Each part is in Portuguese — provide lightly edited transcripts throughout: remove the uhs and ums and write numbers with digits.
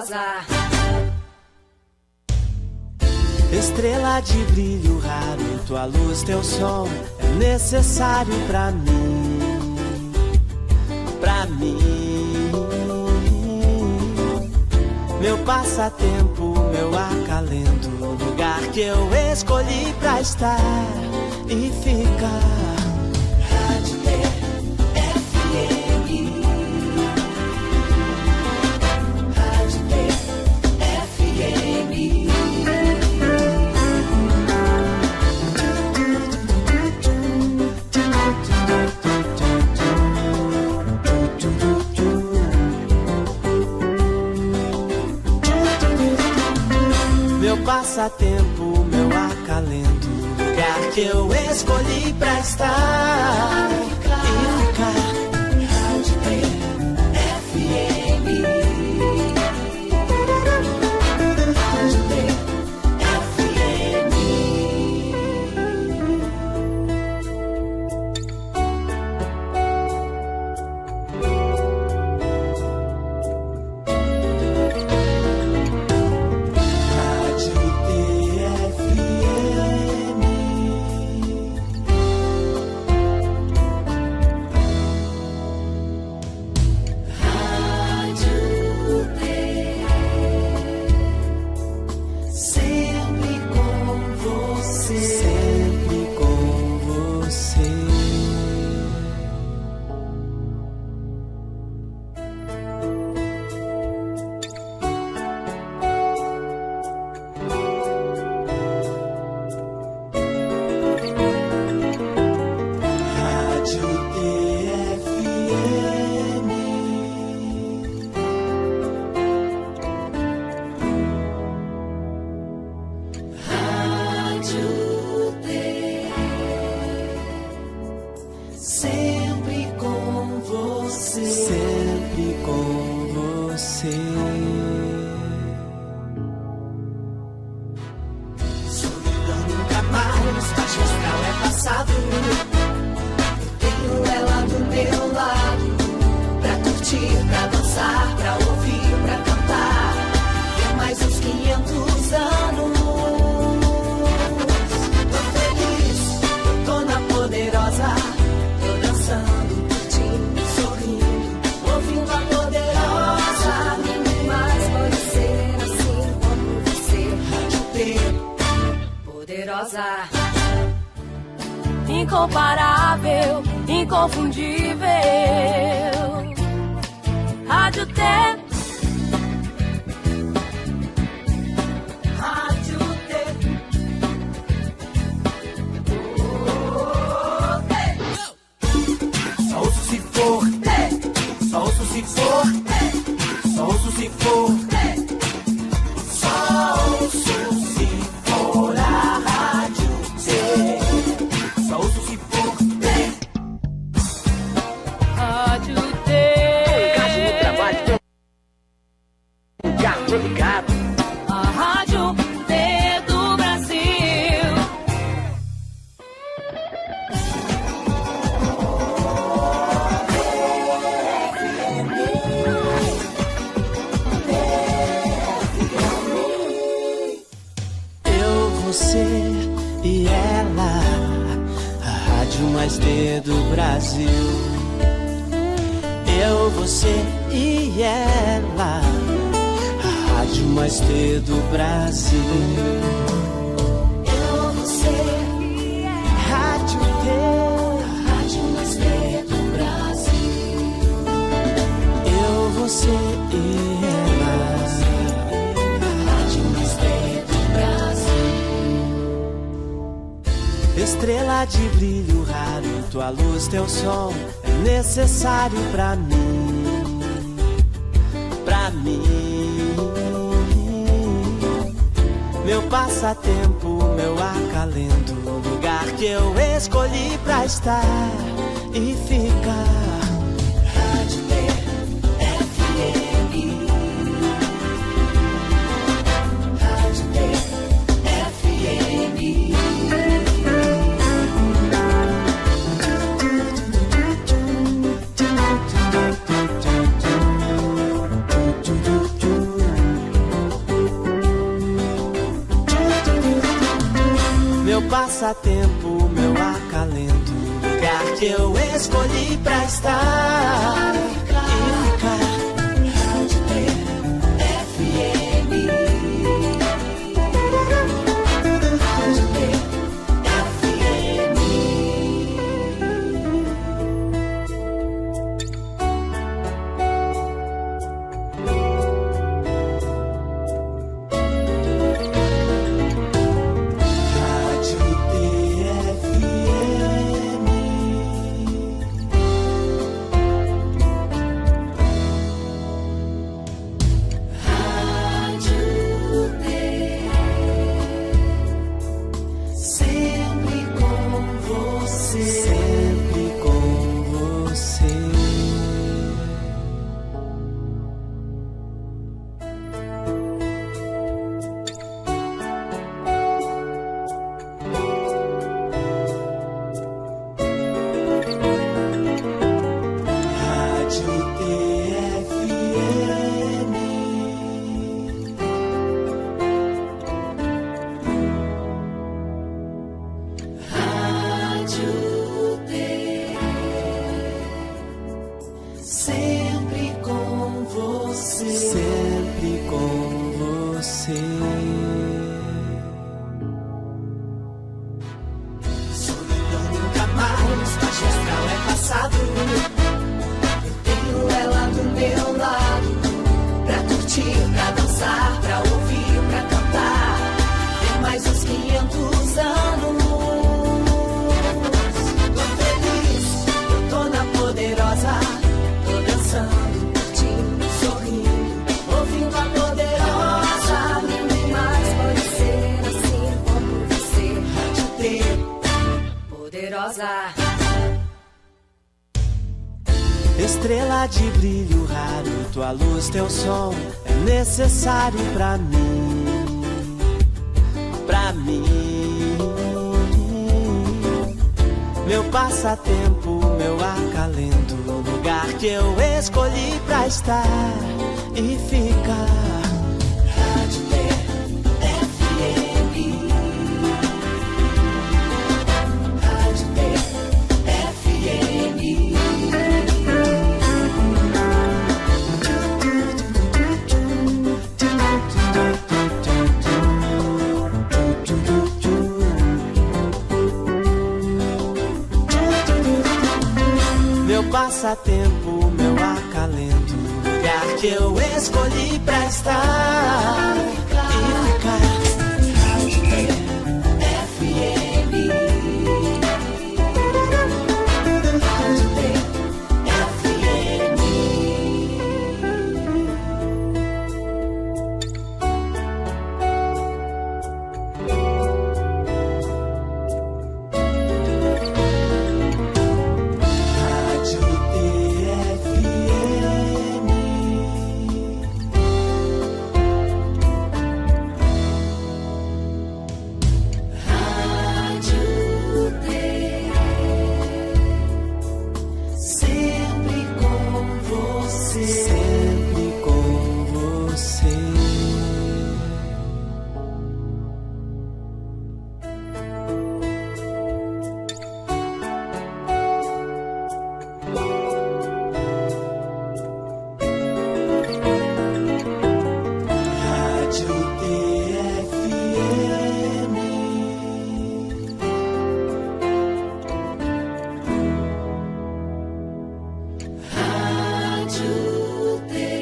poderosa. Estrela de brilho raro, tua luz, teu som é necessário pra mim, pra mim. Meu passatempo, meu acalento, lugar que eu escolhi pra estar e ficar. Rádio FM, Rádio FM. Meu passatempo, meu acalento, lugar que eu escolhi pra estar e ficar. Rádio FM, Rádio FM. Incomparável, inconfundível. Rádio T. Rádio T. Só ouço se for, só ouço se for, só ouço se for, só ouço se for a Rádio T. Só ouço se for Rádio T. Casa no trabalho, tô ligado. A Rádio T do Brasil. eu, você e ela, a rádio mais D do Brasil. Eu, você e ela, a rádio mais D do Brasil. Eu, você e ela, Rádio D, a rádio mais D do Brasil. Eu, você e ela, a rádio mais D do Brasil. Estrela de brilho raro, tua luz, teu som é necessário pra mim, pra mim. Meu passatempo, meu acalento, lugar que eu escolhi pra estar e ficar. Rádio FM, Rádio FM. escolhi pra estar e ficar. Rádio TFM. Rádio TFM. Sempre com você. Sempre com você. Solidão nunca mais, magistral é passado. Eu tenho ela do meu lado, pra curtir, pra dançar, pra ouvir, pra cantar. Tem mais uns 500 anos. Tô feliz, eu tô na poderosa. Dançando, curtindo, sorrindo, ouvindo a poderosa. Ninguém mais pode ser assim como você. Rádio T, poderosa. Estrela de brilho raro, tua luz, teu som é necessário pra mim, pra mim. Meu passatempo, meu acalento, lugar que eu escolhi pra estar e ficar. Rádio TFM. Rádio TFM. Meu passatempo, meu acalento, lugar que eu escolhi pra estar e ficar. Rádio TFM. Rádio TFM.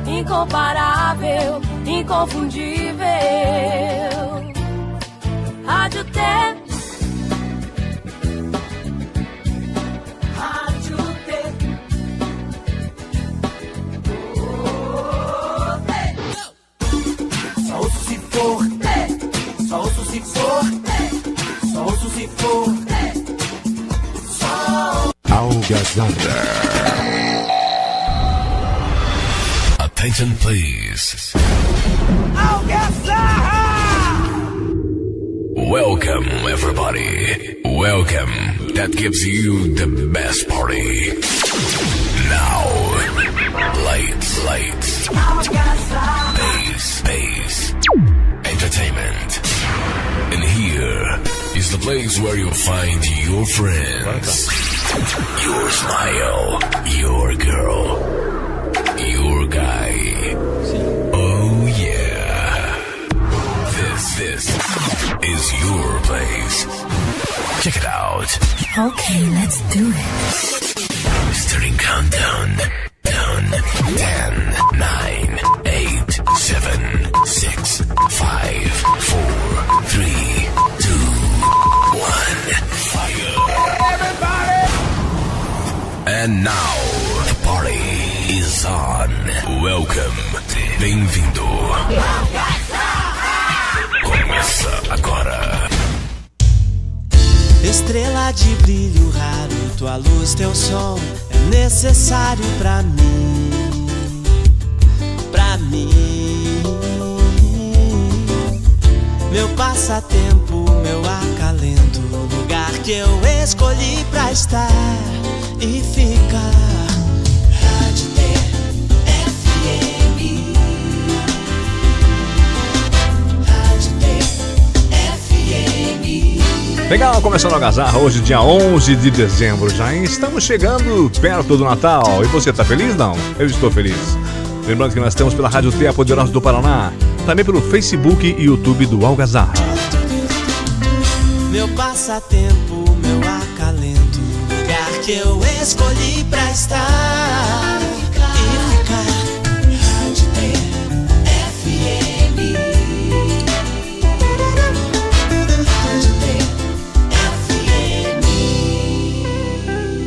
Incomparável, inconfundível. Rádio T. Alcazarra. Attention please. Welcome everybody. Welcome. That gives you the best party. Now. Lights. Bass. Entertainment. And here is the place where you'll find your friends. Your smile. Your girl. Your guy. Oh yeah. This is your place. Check it out. Okay, let's do it. Starting countdown. Down. 10, 9, 8, 7, 6, 5, 4, 3, 2, 1. Fire. Everybody! And now, the party is on. Welcome. Bem-vindo. Começa agora. Estrela de brilho raro, tua luz, teu som é necessário pra mim, meu passatempo, meu acalento, lugar que eu escolhi pra estar e ficar. Rádio FM. Rádio FM. Legal, começando a Alcazarra hoje, dia 11 de dezembro. Já estamos chegando perto do Natal. E você tá feliz? Não? Eu estou feliz. Lembrando que nós estamos pela Rádio T, a Poderosa do Paraná. Também pelo Facebook e YouTube do Alcazarra. Meu passatempo, meu acalento, lugar que eu escolhi pra estar e ficar. Rádio FM.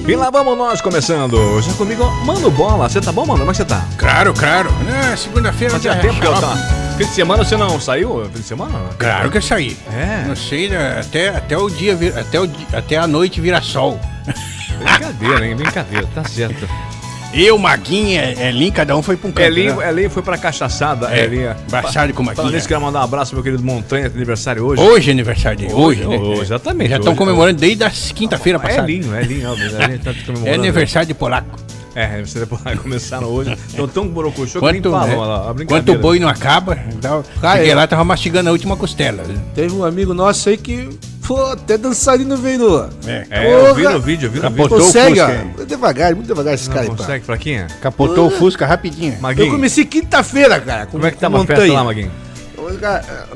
E lá vamos nós começando. Já comigo, Mano Bola. Você tá bom, mano? Como é que você tá? Claro. Segunda-feira Fazia tempo que eu tava. Fim de semana você não saiu? Fim de semana? Claro que eu saí. É. Não sei, né? até o dia até a noite vira sol. Brincadeira, hein? Brincadeira, tá certo. Eu, Maguinha, Elin, cada um foi pra um canto. Elin foi pra cachaçada. Abraçado com o Maguinha. Falando nisso, quero mandar um abraço pro meu querido Montanha, que é aniversário hoje. Hoje é aniversário dele. Hoje, né? Exatamente. Já estão comemorando desde a quinta-feira passada. Elin, tá comemorando. É aniversário de polaco. Você vai começar hoje. Então tão borocochô que nem falam lá. Quanto o boi não acaba, cheguei lá, tava mastigando a última costela. Teve um amigo nosso aí que, até dançarino veio no... Eu vi no vídeo, Capotou consegue, o Fusca. Muito devagar esses caras aí. Consegue, fraquinha? Capotou o Fusca rapidinho. Maguinho. Eu comecei quinta-feira, cara. Como é que tá a festa lá, Maguinho?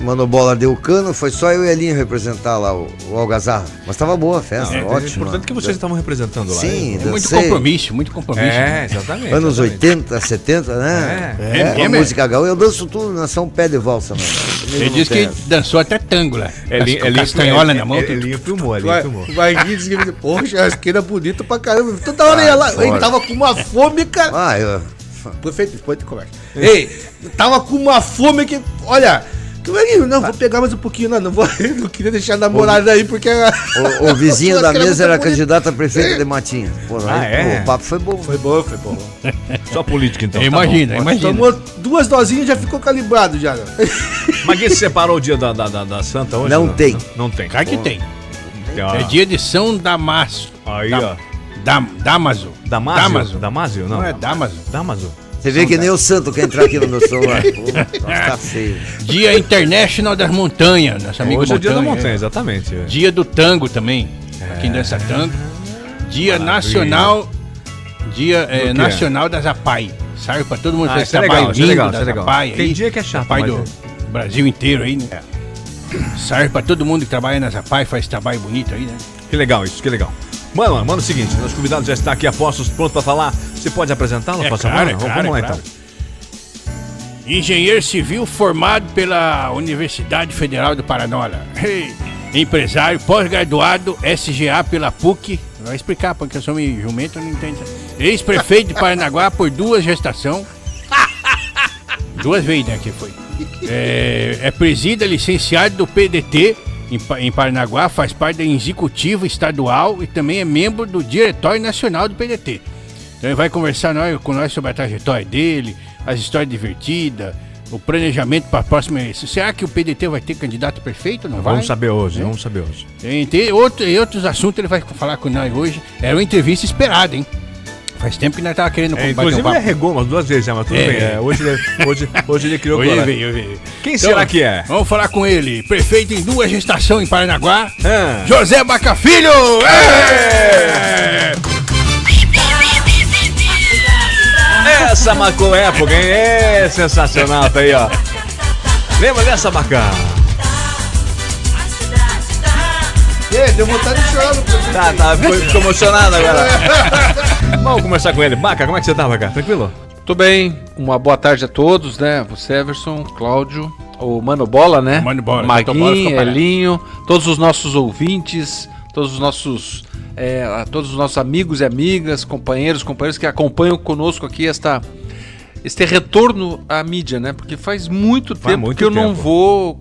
Mano Bola deu cano, foi só eu e Elinho representar lá o Alcazarra. Mas tava boa a festa, ótimo. É importante que vocês estavam representando lá. Sim, muito compromisso. Exatamente. Anos 80, 70, né? A música gaúcha, eu danço tudo, nação pé de valsa, mano. Ele disse que dançou até tango lá. Castanhola na mão. Elinho filmou. O Maguinho disse que, poxa, a esquina bonita pra caramba. Toda hora ia lá, ele tava com uma fome, cara. Prefeito, depois de conversa. Ei, tava com uma fome que, olha, não, vou pegar mais um pouquinho, não queria deixar a namorada aí, porque... O vizinho da mesa era candidato a prefeito de Matinha. O papo foi bom. Foi bom. Só política, então. Imagina. Tomou 2 dosinhas e já ficou calibrado, já. Mas quem separou o dia da Santa hoje? Não tem. Não tem. Claro que tem. É dia de São Damasco. Aí, ó. Damaso. Damásio? Não é Damaso. Você vê que nem o santo quer entrar aqui no meu celular. Tá feio. Dia International das Montanhas. Nosso amigo hoje Montanha, é dia da montanha, exatamente. Dia do tango também. Quem dança tango. Dia nacional. Nacional das APAI. Sabe? Pra todo mundo isso é legal, isso é legal. APAI, tem dia que é chato. APAI do Brasil inteiro aí, né? Serve pra todo mundo que trabalha nas APAI, faz trabalho bonito aí, né? Que legal isso, que legal. Mano, o seguinte, nosso convidado já está aqui a postos, pronto pra falar. Você pode apresentá-lo? Vamos lá então. Engenheiro civil formado pela Universidade Federal do Paraná. Empresário, pós-graduado, SGA pela PUC. Vai explicar, porque eu sou meio jumento, eu não entendo. Ex-prefeito de Paranaguá por 2 gestações. 2 vezes, né, que foi. É presida, licenciado do PDT em Paranaguá, faz parte da executiva estadual e também é membro do Diretório Nacional do PDT. Então ele vai conversar com nós sobre a trajetória dele, as histórias divertidas, o planejamento para a próxima eleição. Será que o PDT vai ter candidato perfeito ou não vai? Vamos saber hoje. Tem outros assuntos ele vai falar com nós hoje. Era uma entrevista esperada, hein? Faz tempo que nós tava querendo bater inclusive ele arregou umas 2 vezes, mas tudo bem. Hoje ele criou eu vi. Quem será que é? Vamos falar com ele, prefeito em 2 gestações em Paranaguá, José Baca Filho! Essa marcou época, hein? É sensacional, tá aí, ó. Lembra dessa, Baca? Deu vontade de chorar no programa. Ficou emocionado agora. Vamos conversar com ele. Baca, como é que você tá, Baca? Tranquilo? Tudo bem, uma boa tarde a todos, né? Você, Everson, Cláudio, o Mano Bola, né? Mano Bola, Maguinho, Elinho, todos os nossos ouvintes, todos os nossos amigos e amigas, companheiros que acompanham conosco aqui este retorno à mídia, né? Porque faz muito tempo que eu não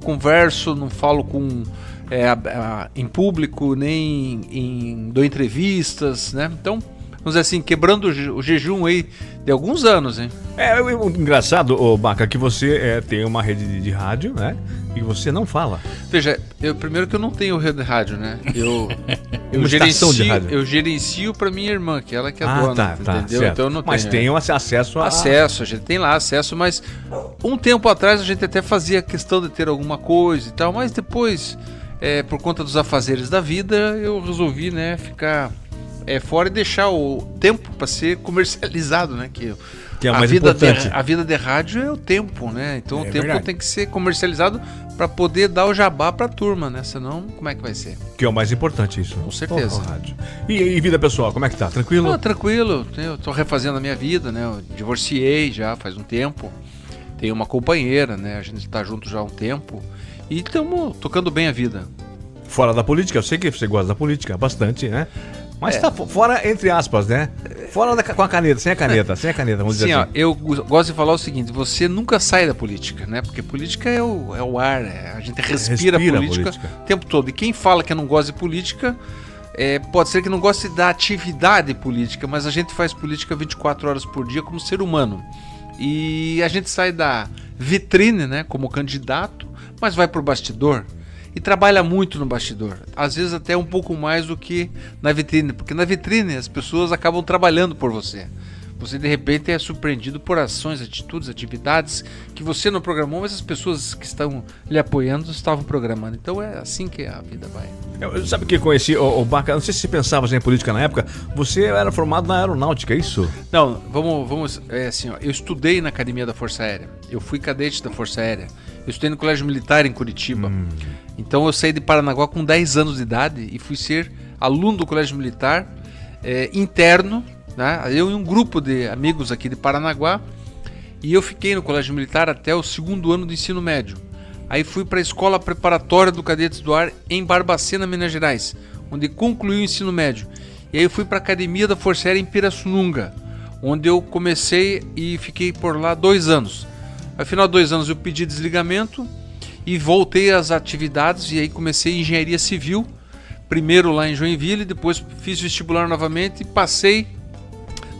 converso, não falo em público, nem dou entrevistas, né? Então, vamos dizer assim, quebrando o jejum aí de alguns anos, hein? O engraçado, Baca, que você tem uma rede de rádio, né? E você não fala. Veja, primeiro que eu não tenho rede de rádio, né? Eu gerencio para minha irmã, que ela que é dona, entendeu? Certo. Então eu não tenho. Mas tem acesso a... Acesso, a gente tem lá acesso, mas um tempo atrás a gente até fazia questão de ter alguma coisa e tal, mas depois, por conta dos afazeres da vida, eu resolvi, né, ficar fora e deixar o tempo para ser comercializado, né? Que é o mais importante. A vida de rádio é o tempo, né? Então o tempo verdade. Tem que ser comercializado para poder dar o jabá para a turma, né? Senão, como é que vai ser? Que é o mais importante isso. Com certeza. Rádio. E vida pessoal, como é que tá? Tranquilo? Tranquilo. Eu tô refazendo a minha vida, né? Eu divorciei já faz um tempo. Tenho uma companheira, né? A gente tá junto já há um tempo. E estamos tocando bem a vida. Fora da política, eu sei que você gosta da política bastante, né? Mas tá fora, entre aspas, né? Fora com a caneta, sem a caneta, vamos dizer assim. Eu gosto de falar o seguinte, você nunca sai da política, né? Porque política é o ar, a gente respira política o tempo todo. E quem fala que não gosta de política, pode ser que não goste da atividade política, mas a gente faz política 24 horas por dia como ser humano. E a gente sai da vitrine, né, como candidato, mas vai pro bastidor. E trabalha muito no bastidor, às vezes até um pouco mais do que na vitrine, porque na vitrine as pessoas acabam trabalhando por você. Você de repente é surpreendido por ações, atitudes, atividades que você não programou, mas as pessoas que estão lhe apoiando estavam programando. Então é assim que a vida vai. Sabe que conheci o Baca, não sei se você pensava em política na época, você era formado na aeronáutica, é isso? Não, vamos assim, eu estudei na Academia da Força Aérea, eu fui cadete da Força Aérea, eu estudei no Colégio Militar em Curitiba. Então eu saí de Paranaguá com 10 anos de idade e fui ser aluno do Colégio Militar interno, né? Eu e um grupo de amigos aqui de Paranaguá, e eu fiquei no Colégio Militar até o 2º ano do ensino médio. Aí fui para a Escola Preparatória do Cadetes do Ar em Barbacena, Minas Gerais, onde concluí o ensino médio. E aí eu fui para a Academia da Força Aérea em Pirassununga, onde eu comecei e fiquei por lá 2 anos. Ao final de 2 anos eu pedi desligamento e voltei às atividades, e aí comecei engenharia civil, primeiro lá em Joinville, depois fiz vestibular novamente e passei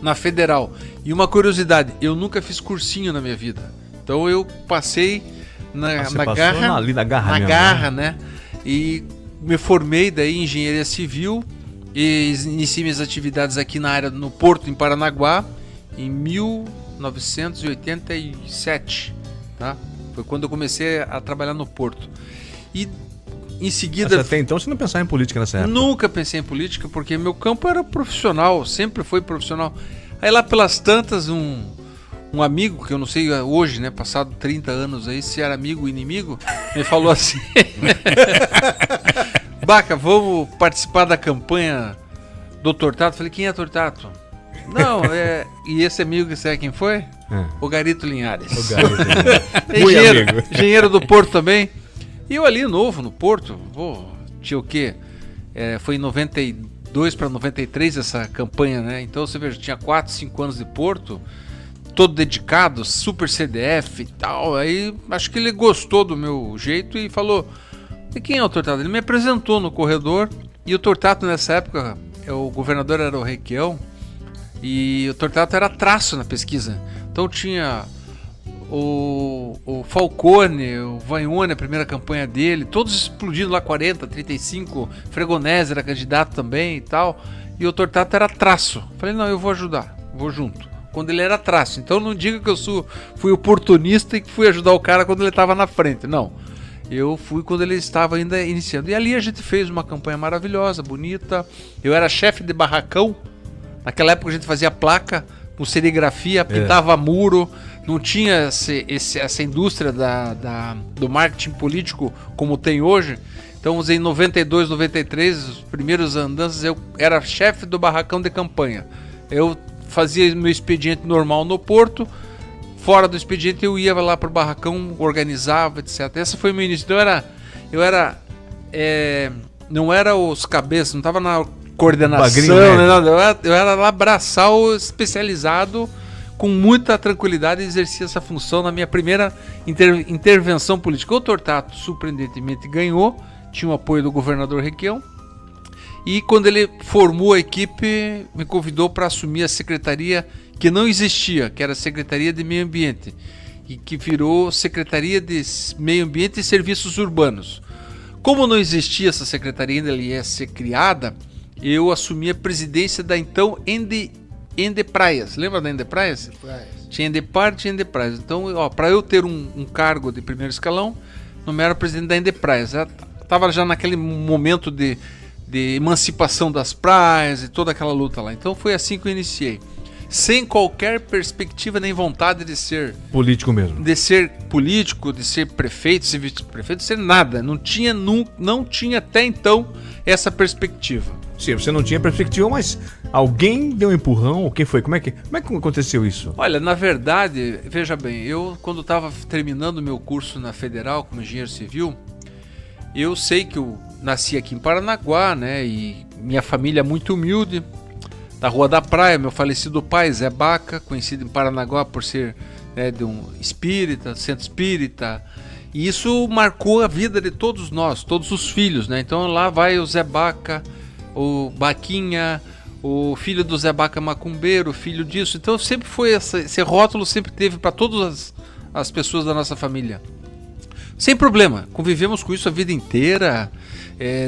na Federal. E uma curiosidade, eu nunca fiz cursinho na minha vida, então eu passei na garra, né? E me formei daí em engenharia civil e iniciei minhas atividades aqui na área, no Porto, em Paranaguá, em 1987, tá? Foi quando eu comecei a trabalhar no Porto. E em seguida... Até então você não pensava em política nessa época? Nunca pensei em política, porque meu campo era profissional, sempre foi profissional. Aí lá pelas tantas, um amigo, que eu não sei hoje, né, passado 30 anos aí, se era amigo ou inimigo, me falou assim: Baca, vamos participar da campanha do Tortato? Falei, quem é Tortato? Não, e esse amigo, você sabe quem foi? O Garito Linhares. Engenheiro do Porto também. E eu ali novo no Porto, tinha o quê? Foi em 92 para 93 essa campanha, né? Então você veja, tinha 4, 5 anos de Porto, todo dedicado, super CDF e tal. Aí acho que ele gostou do meu jeito e falou: E quem é o Tortato? Ele me apresentou no corredor, e o Tortato nessa época, o governador era o Requião, e o Tortato era traço na pesquisa. Então tinha o Falcone, o Vagnoni, a primeira campanha dele, todos explodindo lá 40, 35, Fregonese era candidato também e tal, e o Tortato era traço. Falei, não, eu vou ajudar, vou junto. Quando ele era traço, então não diga que eu fui oportunista e que fui ajudar o cara quando ele estava na frente, não. Eu fui quando ele estava ainda iniciando. E ali a gente fez uma campanha maravilhosa, bonita. Eu era chefe de barracão. Naquela época a gente fazia placa com serigrafia, pintava muro. Não tinha essa indústria do marketing político como tem hoje. Então, em 92, 93, os primeiros andanças, eu era chefe do barracão de campanha. Eu fazia meu expediente normal no Porto. Fora do expediente eu ia lá pro barracão, organizava, etc. Esse foi o meu início. Então não era os cabeças, não estava na coordenação, eu era lá braçal especializado, com muita tranquilidade, exercia essa função na minha primeira intervenção política. O Tortato, surpreendentemente, ganhou, tinha o apoio do governador Requião, e quando ele formou a equipe, me convidou para assumir a secretaria que não existia, que era a Secretaria de Meio Ambiente, e que virou Secretaria de Meio Ambiente e Serviços Urbanos. Como não existia essa secretaria, ainda ia ser criada, eu assumi a presidência da então Endepraias. Lembra da Endepraias? Tinha Endepar, tinha Endepraias. Então, para eu ter um cargo de primeiro escalão, não era presidente da Endepraias. Estava já naquele momento de emancipação das praias e toda aquela luta lá. Então foi assim que eu iniciei. Sem qualquer perspectiva nem vontade de ser político mesmo. De ser político, de ser prefeito, de ser vice-prefeito, de ser nada. Não tinha até então essa perspectiva. Sim, você não tinha perspectiva, mas alguém deu um empurrão? Quem foi? Como é que aconteceu isso? Olha, na verdade, veja bem, eu quando estava terminando o meu curso na Federal como engenheiro civil, eu sei que eu nasci aqui em Paranaguá, né? E minha família é muito humilde. Da Rua da Praia, meu falecido pai, Zé Baca, conhecido em Paranaguá por ser, né, de um espírita, centro espírita. E isso marcou a vida de todos nós, todos os filhos, né? Então lá vai o Zé Baca, o Baquinha, o filho do Zé Baca macumbeiro, filho disso. Então sempre foi esse rótulo, sempre teve para todas as pessoas da nossa família. Sem problema, convivemos com isso a vida inteira.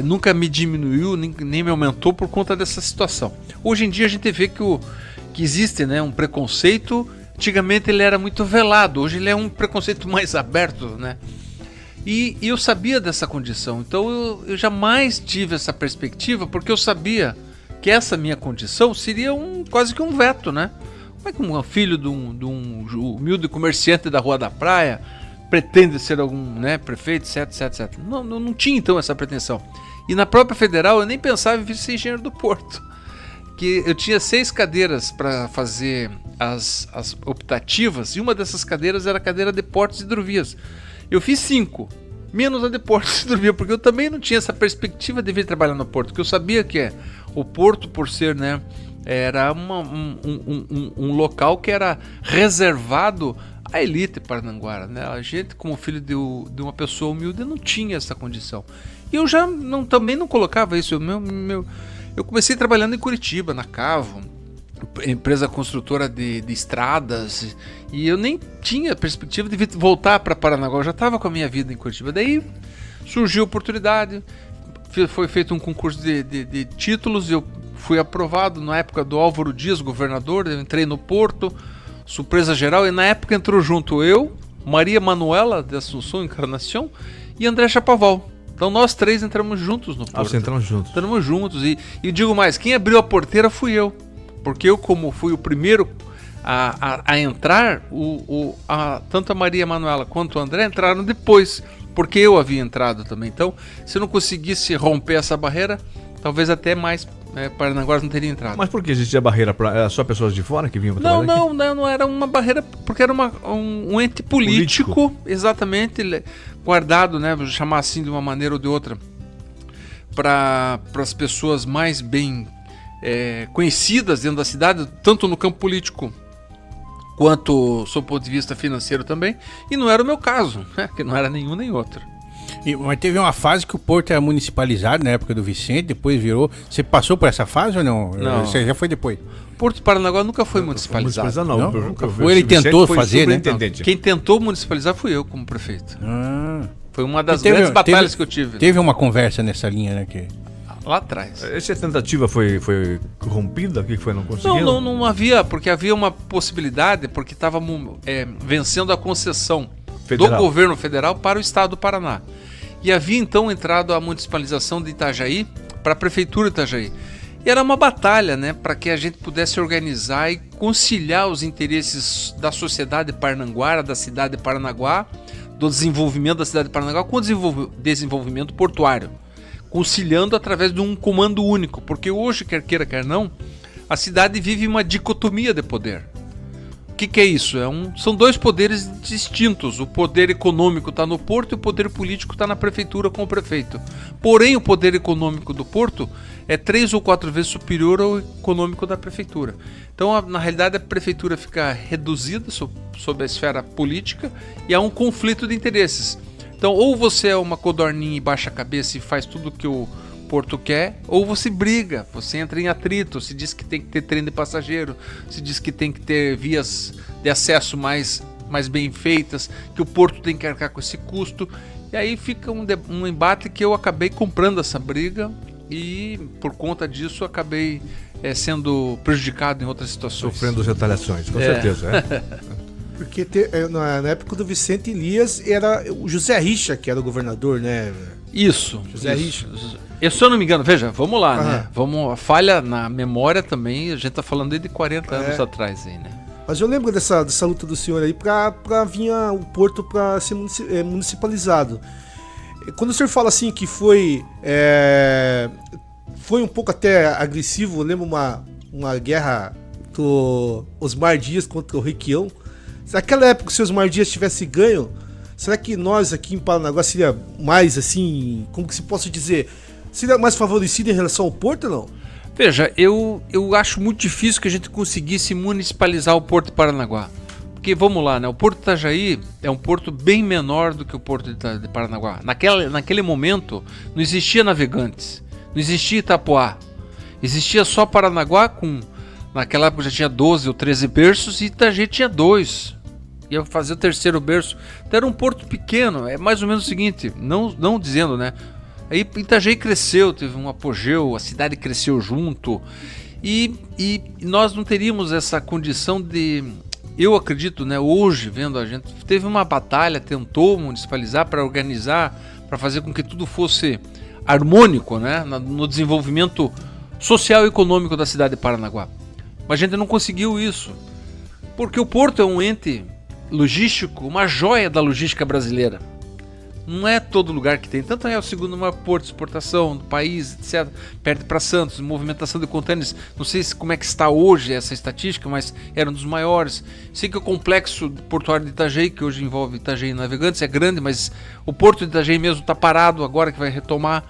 Nunca me diminuiu, nem me aumentou por conta dessa situação. Hoje em dia a gente vê que existe, né, um preconceito. Antigamente ele era muito velado, hoje ele é um preconceito mais aberto, né? E eu sabia dessa condição, então eu jamais tive essa perspectiva, porque eu sabia que essa minha condição seria quase que um veto, né? Como é que um filho de um humilde comerciante da Rua da Praia pretende ser algum, né, prefeito, etc. Não tinha então essa pretensão. E na própria Federal eu nem pensava em ser engenheiro do Porto. Que eu tinha 6 cadeiras para fazer as optativas, e uma dessas cadeiras era a cadeira de portos e hidrovias. Eu fiz 5, menos a de portos e hidrovias, porque eu também não tinha essa perspectiva de vir trabalhar no Porto, porque eu sabia que o Porto, por ser, né, era um local que era reservado à elite paranaguara, né? A gente, como filho de uma pessoa humilde, não tinha essa condição. E eu já também não colocava isso. Eu comecei trabalhando em Curitiba, na Cavo, empresa construtora de estradas, e eu nem tinha perspectiva de voltar para Paranaguá. Eu já estava com a minha vida em Curitiba. Daí surgiu a oportunidade, foi feito um concurso de títulos, eu fui aprovado na época do Álvaro Dias, governador. Eu entrei no Porto, surpresa geral, e na época entrou junto eu, Maria Manuela de Assunção Encarnação e André Chapoval. Então nós 3 entramos juntos no Porto. Vocês entramos juntos. Entramos juntos, e digo mais, quem abriu a porteira fui eu, porque eu, como fui o primeiro a entrar, tanto a Maria Manuela quanto o André entraram depois, porque eu havia entrado também. Então, se eu não conseguisse romper essa barreira, talvez até mais Paranaguá não teria entrado. Mas por que existia barreira? Era só pessoas de fora que vinham para trabalhar aqui? Não era uma barreira, porque era um ente político, exatamente, guardado, né, vou chamar assim de uma maneira ou de outra, para as pessoas mais bem conhecidas dentro da cidade, tanto no campo político quanto sob o ponto de vista financeiro também, e não era o meu caso, né, que não era nenhum nem outro. Mas teve uma fase que o porto era municipalizado na época do Vicente, depois virou. Você passou por essa fase ou não? Não. Você já foi depois? Porto de Paranaguá nunca foi municipalizado. Não. Ou ele tentou fazer, né? Quem tentou municipalizar fui eu como prefeito. Foi uma das Teve- grandes batalhas teve- que eu tive. Teve uma conversa nessa linha, né? Que... Lá atrás. Essa tentativa foi corrompida? O que foi? Não conseguiu? Não havia, porque havia uma possibilidade, porque estávamos vencendo a concessão Federal. do governo federal para o estado do Paraná. E havia então entrado a municipalização de Itajaí para a prefeitura de Itajaí. E era uma batalha, né, para que a gente pudesse organizar e conciliar os interesses da sociedade parnanguara, da cidade de Paranaguá, do desenvolvimento da cidade de Paranaguá com o desenvolvimento portuário, conciliando através de um comando único, porque hoje, quer queira, quer não, a cidade vive uma dicotomia de poder. O que é isso? São dois poderes distintos. O poder econômico está no porto e o poder político está na prefeitura com o prefeito. Porém, o poder econômico do porto é 3 ou 4 vezes superior ao econômico da prefeitura. Então, na realidade, a prefeitura fica reduzida sob a esfera política e há um conflito de interesses. Então, ou você é uma codorninha e baixa a cabeça e faz tudo o que o porto quer, ou você briga, você entra em atrito, se diz que tem que ter trem de passageiro, se diz que tem que ter vias de acesso mais bem feitas, que o porto tem que arcar com esse custo, e aí fica um embate que eu acabei comprando essa briga e por conta disso acabei sendo prejudicado em outras situações. Sofrendo retaliações, com certeza. Porque na época do Vicente Elias era o José Richa que era o governador, né? Isso. José Richa. Se eu não me engano, veja, vamos lá, né? A falha na memória também, a gente tá falando de 40 anos atrás aí, né? Mas eu lembro dessa luta do senhor aí pra vir o porto pra ser municipalizado. Quando o senhor fala assim que foi um pouco até agressivo, eu lembro uma guerra do Osmar Dias contra o Requião. Naquela época, se o Osmar Dias tivesse ganho, será que nós aqui em Paranaguá seria mais assim, como que se possa dizer, seria mais favorecido em relação ao porto ou não? Veja, eu acho muito difícil que a gente conseguisse municipalizar o porto de Paranaguá. Porque, vamos lá, né? O porto de Itajaí é um porto bem menor do que o porto de Paranaguá. Naquele momento, não existia Navegantes, não existia Itapoá. Existia só Paranaguá naquela época já tinha 12 ou 13 berços e Itajaí tinha 2. Ia fazer o terceiro berço. Então era um porto pequeno, é mais ou menos o seguinte, não dizendo, né? Aí Itajaí cresceu, teve um apogeu, a cidade cresceu junto e nós não teríamos essa condição de... Eu acredito, né, hoje, vendo a gente, teve uma batalha, tentou municipalizar para organizar, para fazer com que tudo fosse harmônico, né, no desenvolvimento social e econômico da cidade de Paranaguá. Mas a gente não conseguiu isso, porque o porto é um ente logístico, uma joia da logística brasileira. Não é todo lugar que tem, tanto é o segundo maior porto de exportação do país, etc. Perde para Santos, movimentação de contêineres, não sei como é que está hoje essa estatística, mas era um dos maiores. Sei que o complexo portuário de Itajaí, que hoje envolve Itajaí e Navegantes, é grande, mas o porto de Itajaí mesmo está parado, agora que vai retomar.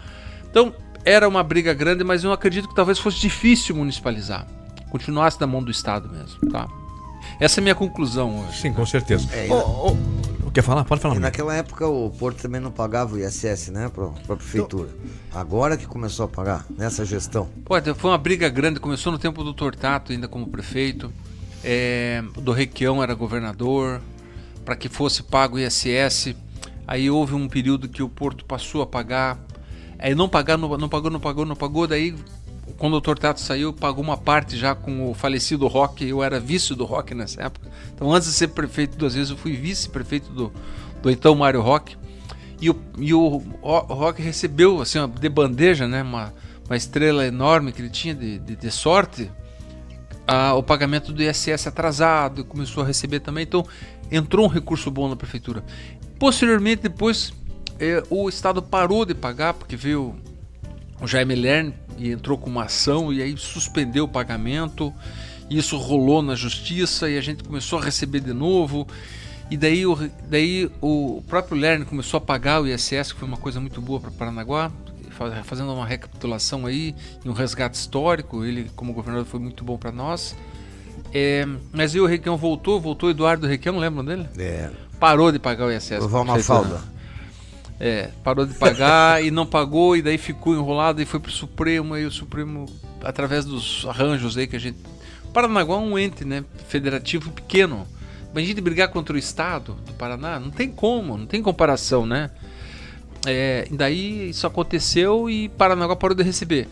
Então, era uma briga grande, mas eu acredito que talvez fosse difícil municipalizar. Continuasse na mão do Estado mesmo, tá? Essa é a minha conclusão hoje. Sim, com certeza. Quer falar? Pode falar. E naquela época o Porto também não pagava o ISS, né, pra prefeitura. Agora que começou a pagar, nessa gestão. Foi uma briga grande, começou no tempo do Tortato, ainda como prefeito. Do Requião era governador, para que fosse pago o ISS. Aí houve um período que o Porto passou a pagar. Aí não pagou, daí... Quando o Tortato saiu, pagou uma parte já com o falecido Roque. Eu era vice do Roque nessa época. Então, antes de ser prefeito 2 vezes, eu fui vice-prefeito do então Mário Roque. E o Roque recebeu, assim, de bandeja, né, uma estrela enorme que ele tinha de sorte, o pagamento do ISS atrasado, e começou a receber também. Então, entrou um recurso bom na prefeitura. Posteriormente, depois, o Estado parou de pagar, porque veio o Jaime Lerner e entrou com uma ação e aí suspendeu o pagamento, e isso rolou na justiça e a gente começou a receber de novo, e daí o próprio Lerner começou a pagar o ISS, que foi uma coisa muito boa para Paranaguá, fazendo uma recapitulação aí e um resgate histórico. Ele como governador foi muito bom para nós. Mas aí o Requião voltou Eduardo Requião, lembram dele? Parou de pagar o ISS. Levar uma falda. Parou de pagar e não pagou, e daí ficou enrolado e foi pro Supremo, aí o Supremo, através dos arranjos aí que a gente... Paranaguá é um ente, né, federativo pequeno. Mas a gente brigar contra o Estado do Paraná, não tem como, não tem comparação, né? E daí isso aconteceu e Paranaguá parou de receber.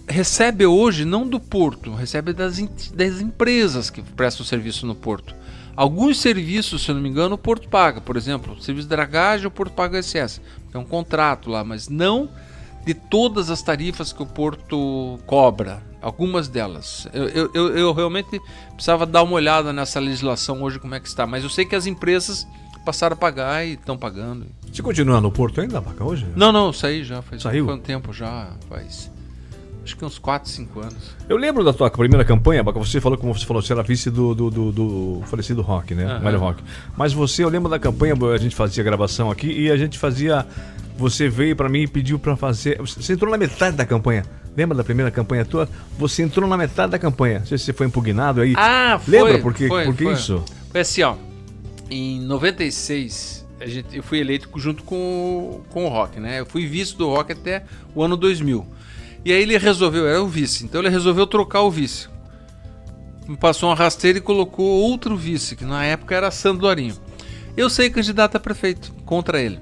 Recebe hoje não do porto, recebe das empresas que prestam serviço no porto. Alguns serviços, se eu não me engano, o porto paga. Por exemplo, o serviço de dragagem, o porto paga o ICS. É um contrato lá, mas não de todas as tarifas que o porto cobra. Algumas delas. Eu realmente precisava dar uma olhada nessa legislação hoje, como é que está. Mas eu sei que as empresas passaram a pagar e estão pagando. Você continua no porto ainda, Baca, hoje? Não, saí já. Saiu? Foi um tempo já, faz... Acho que uns 4, 5 anos. Eu lembro da tua primeira campanha, Baca, você falou, como você falou, você era vice do falecido Rock, né? Mário Rock. Mas eu lembro da campanha, a gente fazia gravação aqui e a gente fazia... Você veio pra mim e pediu pra fazer... Você entrou na metade da campanha. Lembra da primeira campanha tua? Você entrou na metade da campanha. Não sei se você foi impugnado aí. Foi. Lembra por que isso? Foi assim, ó. Em 96, eu fui eleito junto com o Rock, né? Eu fui vice do Rock até o ano 2000. E aí ele resolveu, era o vice, então ele resolveu trocar o vice. Me passou uma rasteira e colocou outro vice, que na época era Sandro Dorinho. Eu saí candidato a prefeito contra ele.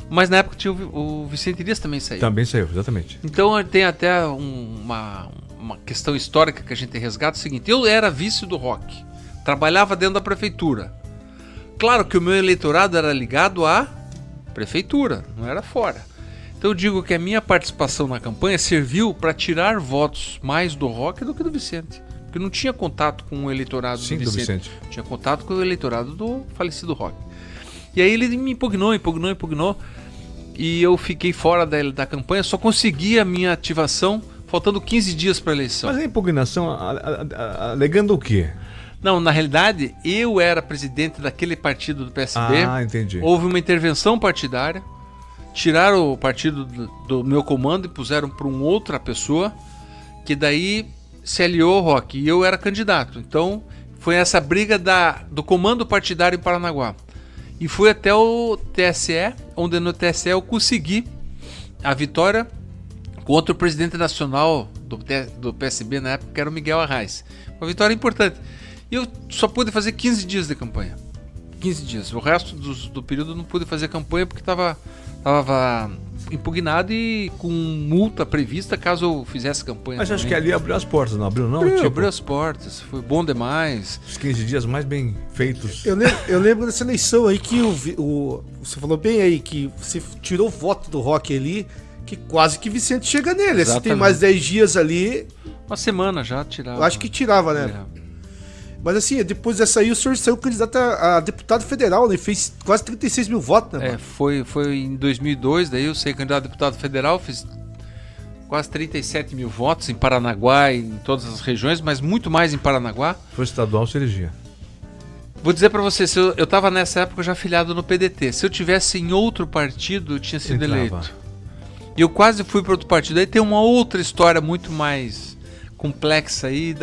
Mas na época tinha o Vicente Elias também saiu. Também saiu, exatamente. Então tem até uma questão histórica que a gente resgata, o seguinte: eu era vice do Rock, trabalhava dentro da prefeitura. Claro que o meu eleitorado era ligado à prefeitura, não era fora. Então eu digo que a minha participação na campanha serviu para tirar votos mais do Rock do que do Vicente. Porque não tinha contato com o eleitorado do Vicente. Tinha contato com o eleitorado do falecido Rock. E aí ele me impugnou. E eu fiquei fora da campanha, só consegui a minha ativação faltando 15 dias para a eleição. Mas a impugnação alegando o quê? Não, na realidade, eu era presidente daquele partido do PSB. Entendi. Houve uma intervenção partidária. Tiraram o partido do meu comando e puseram para uma outra pessoa, que daí se aliou ao Rock, e eu era candidato. Então foi essa briga do comando partidário em Paranaguá. E fui até o TSE, onde no TSE eu consegui a vitória contra o presidente nacional do PSB na época, que era o Miguel Arraes. Uma vitória importante. E eu só pude fazer 15 dias de campanha. 15 dias. O resto do período eu não pude fazer campanha porque estava impugnado e com multa prevista caso eu fizesse campanha. Mas acho que ali abriu as portas, não abriu não? Abriu as portas, foi bom demais. Os 15 dias mais bem feitos. Eu lembro dessa eleição aí que você falou bem aí, que você tirou o voto do Rock ali, que quase que Vicente chega nele. Se tem mais 10 dias ali... Uma semana já tirava. Eu acho que tirava, né? Mas assim, depois dessa aí o senhor saiu candidato a deputado federal, né? Fez quase 36 mil votos, né? Foi em 2002, daí eu saí candidato a deputado federal, fiz quase 37 mil votos em Paranaguá e em todas as regiões, mas muito mais em Paranaguá. Foi estadual, se elegia. Vou dizer pra você, eu tava nessa época já afiliado no PDT. Se eu tivesse em outro partido, eu tinha sido eleito. E eu quase fui para outro partido. Aí tem uma outra história muito mais complexa aí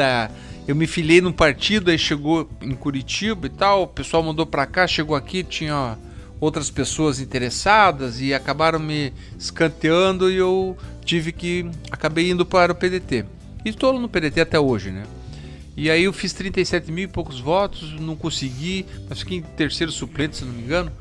Eu me filiei num partido, aí chegou em Curitiba e tal, o pessoal mandou pra cá, chegou aqui, tinha outras pessoas interessadas e acabaram me escanteando e eu acabei indo para o PDT. E estou no PDT até hoje, né? E aí eu fiz 37 mil e poucos votos, não consegui, mas fiquei em terceiro suplente, se não me engano.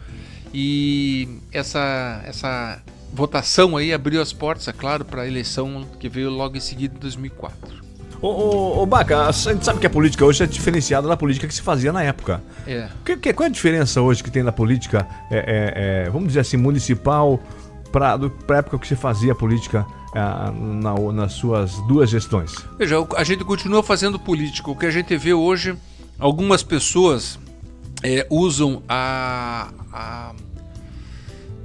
E essa votação aí abriu as portas, é claro, para a eleição que veio logo em seguida em 2004. Ô Baca, a gente sabe que a política hoje é diferenciada da política que se fazia na época. Qual é a diferença hoje que tem na política, vamos dizer assim, municipal, para a época que se fazia a política nas suas duas gestões? Veja, a gente continua fazendo política. O que a gente vê hoje, algumas pessoas usam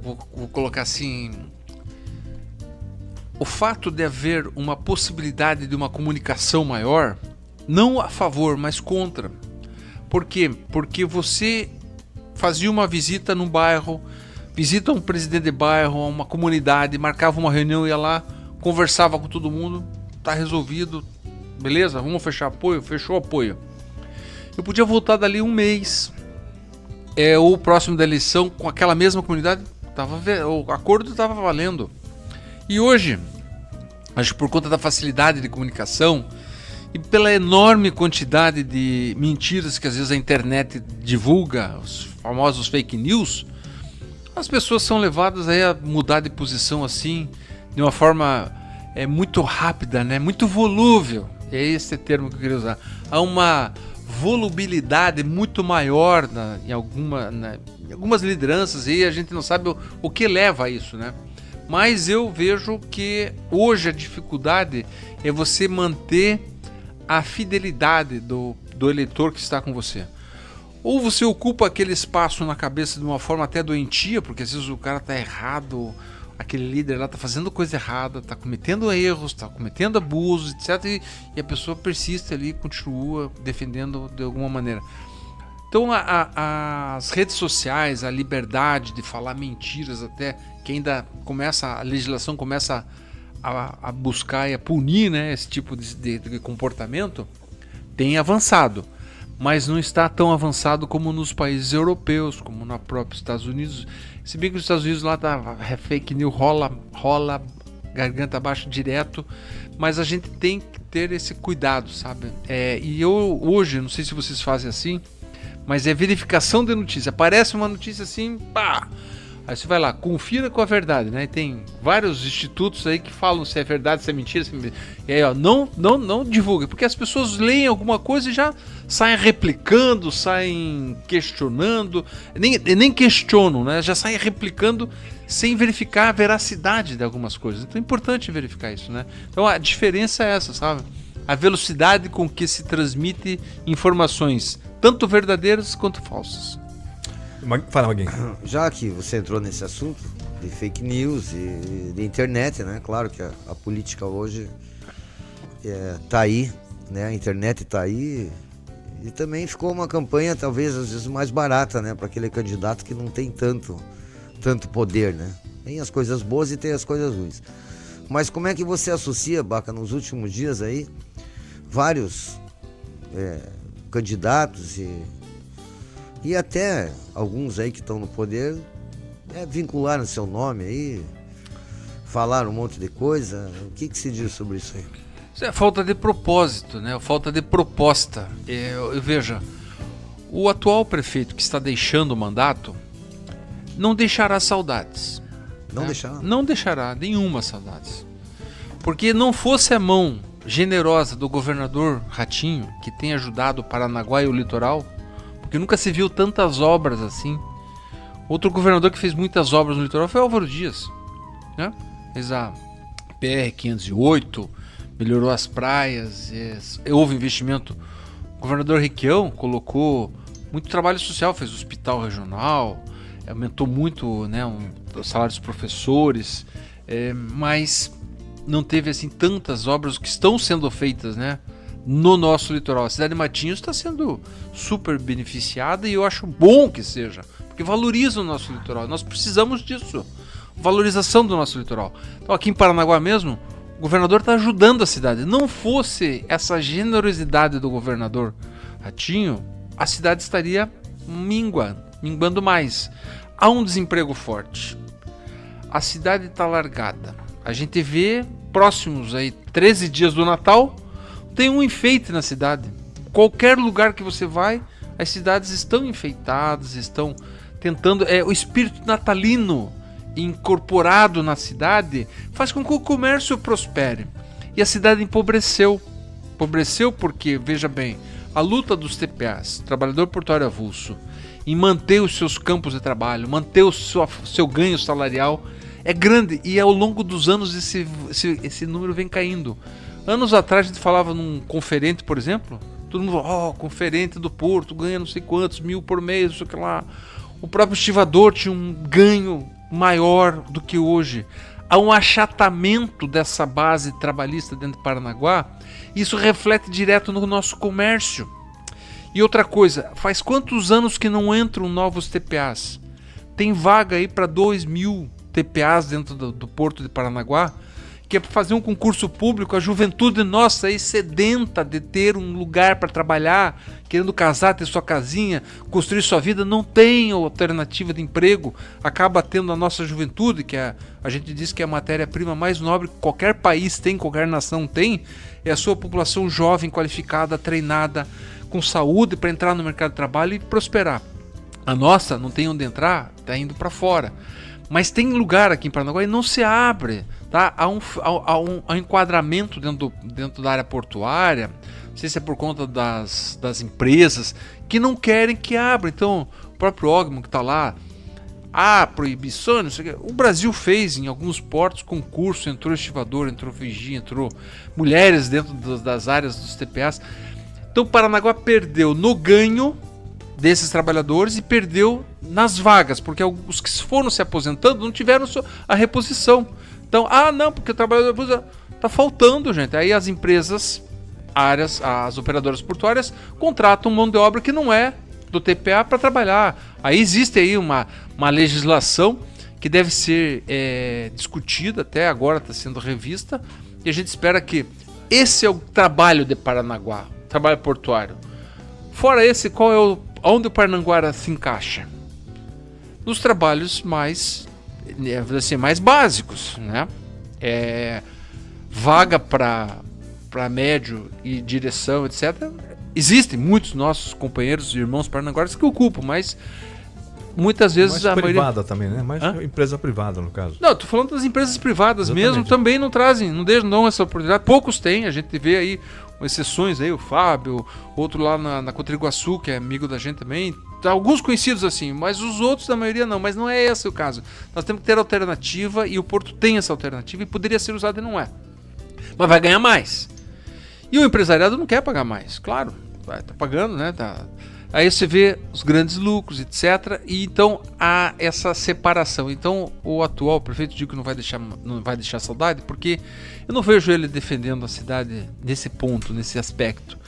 vou colocar assim... O fato de haver uma possibilidade de uma comunicação maior, não a favor, mas contra. Por quê? Porque você fazia uma visita num bairro, visita um presidente de bairro, uma comunidade, marcava uma reunião, ia lá, conversava com todo mundo, tá resolvido, beleza? Vamos fechar apoio? Fechou o apoio. Eu podia voltar dali um mês, ou próximo da eleição, com aquela mesma comunidade, O acordo estava valendo. E hoje, acho que por conta da facilidade de comunicação e pela enorme quantidade de mentiras que às vezes a internet divulga, os famosos fake news, as pessoas são levadas aí a mudar de posição assim, de uma forma muito rápida, né? Muito volúvel. É esse termo que eu queria usar. Há uma volubilidade muito maior em algumas lideranças e a gente não sabe o que leva a isso, né? Mas eu vejo que hoje a dificuldade é você manter a fidelidade do eleitor que está com você. Ou você ocupa aquele espaço na cabeça de uma forma até doentia, porque às vezes o cara está errado, aquele líder lá está fazendo coisa errada, está cometendo erros, está cometendo abusos, etc. E a pessoa persiste ali, continua defendendo de alguma maneira. Então as redes sociais, a liberdade de falar mentiras, até que ainda a legislação começa a buscar e a punir, né, esse tipo de comportamento, tem avançado. Mas não está tão avançado como nos países europeus, como na própria Estados Unidos. Se bem que nos Estados Unidos lá tá fake news, rola garganta abaixo direto, mas a gente tem que ter esse cuidado, sabe? E eu hoje, não sei se vocês fazem assim, mas é verificação de notícia. Aparece uma notícia assim, pá! Aí você vai lá, confira com a verdade, né? Tem vários institutos aí que falam se é verdade, se é mentira, E aí, ó, não divulga, porque as pessoas leem alguma coisa e já saem replicando, saem questionando, nem questionam, né? Já saem replicando sem verificar a veracidade de algumas coisas. Então é importante verificar isso, né? Então a diferença é essa, sabe? A velocidade com que se transmite informações, tanto verdadeiras quanto falsas. Fala, alguém. Já que você entrou nesse assunto de fake news e de internet, né? Claro que a política hoje tá aí, né? A internet tá aí e também ficou uma campanha talvez às vezes mais barata, né? Para aquele candidato que não tem tanto poder, né? Tem as coisas boas e tem as coisas ruins. Mas como é que você associa, Baca, nos últimos dias aí, vários candidatos e até alguns aí que estão no poder vincularam seu nome aí, falaram um monte de coisa. O que se diz sobre isso aí? Isso é falta de propósito, né? Falta de proposta. Veja, o atual prefeito que está deixando o mandato não deixará saudades. Não deixará? Não deixará nenhuma saudades. Porque não fosse a mão generosa do governador Ratinho, que tem ajudado o Paranaguá e o litoral, porque nunca se viu tantas obras assim. Outro governador que fez muitas obras no litoral foi Álvaro Dias, né? Fez a PR-508, melhorou as praias, houve investimento. O governador Requião colocou muito trabalho social, fez hospital regional, aumentou muito, né, o salário dos professores, mas não teve assim tantas obras que estão sendo feitas, né, no nosso litoral. A cidade de Matinhos está sendo super beneficiada e eu acho bom que seja, porque valoriza o nosso litoral. Nós precisamos disso, valorização do nosso litoral. Então aqui em Paranaguá mesmo, o governador está ajudando a cidade. Não fosse essa generosidade do governador Ratinho, a cidade estaria minguando mais. Há um desemprego forte. A cidade está largada. A gente vê próximos aí 13 dias do Natal, tem um enfeite na cidade. Qualquer lugar que você vai, as cidades estão enfeitadas, estão tentando. O espírito natalino incorporado na cidade faz com que o comércio prospere. E a cidade empobreceu. Empobreceu porque, veja bem, a luta dos TPAs, trabalhador portuário avulso, em manter os seus campos de trabalho, manter o seu ganho salarial é grande. E ao longo dos anos esse número vem caindo. Anos atrás a gente falava num conferente, por exemplo, todo mundo falava, conferente do Porto, ganha não sei quantos mil por mês, não sei o que lá. O próprio estivador tinha um ganho maior do que hoje. Há um achatamento dessa base trabalhista dentro de Paranaguá. Isso reflete direto no nosso comércio. E outra coisa, faz quantos anos que não entram novos TPAs? Tem vaga aí para 2.000 TPAs dentro do Porto de Paranaguá. que é fazer um concurso público, a juventude nossa aí sedenta de ter um lugar para trabalhar, querendo casar, ter sua casinha, construir sua vida, não tem alternativa de emprego, acaba tendo a nossa juventude, que a gente diz que é a matéria-prima mais nobre que qualquer país tem, qualquer nação tem, é a sua população jovem, qualificada, treinada, com saúde para entrar no mercado de trabalho e prosperar. A nossa não tem onde entrar, está indo para fora. Mas tem lugar aqui em Paranaguá e não se abre, tá? Há um enquadramento dentro da área portuária, não sei se é por conta das empresas, que não querem que abra. Então, o próprio Ogman que está lá, proibição, não sei o que. O Brasil fez em alguns portos concurso, entrou estivador, entrou vigia, entrou mulheres dentro das áreas dos TPAs. Então, Paranaguá perdeu no ganho desses trabalhadores e perdeu nas vagas, porque os que foram se aposentando não tiveram a reposição. Então, não, porque o trabalhador está faltando, gente. Aí as empresas, as operadoras portuárias contratam mão de obra que não é do TPA para trabalhar. Aí existe aí uma legislação que deve ser discutida, até agora está sendo revista, e a gente espera que esse é o trabalho de Paranaguá, trabalho portuário. Fora esse, onde o Paranaguá se encaixa? Nos trabalhos mais básicos, né? Vaga para médio e direção, etc. Existem muitos nossos companheiros e irmãos paranaguaras que ocupam, mas muitas vezes mais a privada maioria... também, né? Mais empresa privada, no caso. Não, tô falando das empresas privadas. Exatamente. Mesmo, também não trazem, não dão essa oportunidade. Poucos têm, a gente vê aí exceções aí, o Fábio, outro lá na Cotriguaçu, que é amigo da gente também. Alguns conhecidos assim, mas os outros, da maioria não. Mas não é esse o caso. Nós temos que ter alternativa e o Porto tem essa alternativa e poderia ser usado e não é. Mas vai ganhar mais. E o empresariado não quer pagar mais, claro. Tá pagando, né? Aí você vê os grandes lucros, etc. E então há essa separação. Então o atual prefeito diz que não vai deixar saudade, porque eu não vejo ele defendendo a cidade nesse ponto, nesse aspecto.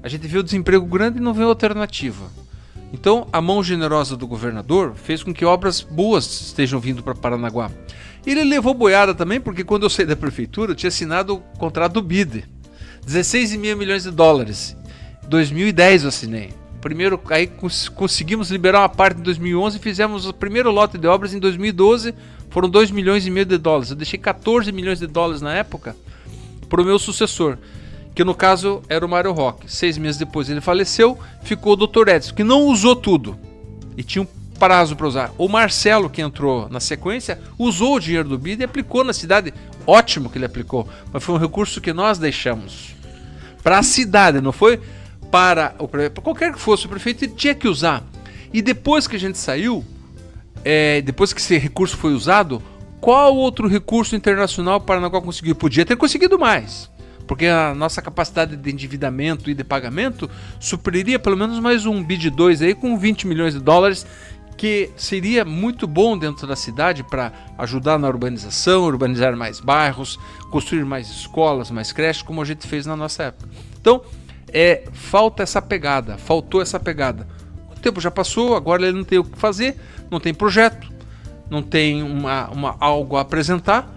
A gente vê o desemprego grande e não vê alternativa. Então a mão generosa do governador fez com que obras boas estejam vindo para Paranaguá. Ele levou boiada também, porque quando eu saí da prefeitura eu tinha assinado o contrato do BID, 16,5 milhões de dólares. 2010 eu assinei. Primeiro, aí conseguimos liberar uma parte em 2011 e fizemos o primeiro lote de obras em 2012, foram 2,5 milhões de dólares. Eu deixei 14 milhões de dólares na época para o meu sucessor, que no caso era o Mário Roque. 6 meses depois ele faleceu, ficou o Dr. Edson, que não usou tudo e tinha um prazo para usar. O Marcelo, que entrou na sequência, usou o dinheiro do BID e aplicou na cidade. Ótimo que ele aplicou, mas foi um recurso que nós deixamos para a cidade, não foi para qualquer que fosse o prefeito, ele tinha que usar. E depois que a gente saiu, depois que esse recurso foi usado, qual outro recurso internacional o Paranaguá conseguiu? Podia ter conseguido mais, porque a nossa capacidade de endividamento e de pagamento supriria pelo menos mais um BID 2 aí com 20 milhões de dólares, que seria muito bom dentro da cidade para ajudar na urbanização, urbanizar mais bairros, construir mais escolas, mais creches, como a gente fez na nossa época. Então, faltou essa pegada. O tempo já passou, agora ele não tem o que fazer, não tem projeto, não tem algo a apresentar,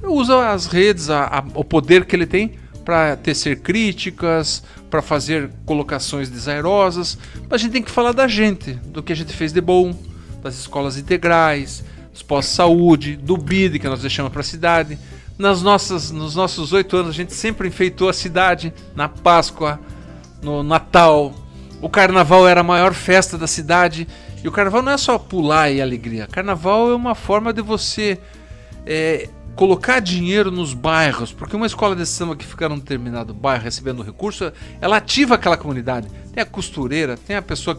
usa as redes, o poder que ele tem para tecer críticas, para fazer colocações desairosas. Mas a gente tem que falar da gente, do que a gente fez de bom, das escolas integrais, dos pós-saúde, do BID que nós deixamos para a cidade. Nos nossos 8 anos a gente sempre enfeitou a cidade, na Páscoa, no Natal. O Carnaval era a maior festa da cidade. E o Carnaval não é só pular e alegria. Carnaval é uma forma de você colocar dinheiro nos bairros, porque uma escola de samba que fica num determinado bairro recebendo recurso, ela ativa aquela comunidade. Tem a costureira, tem a pessoa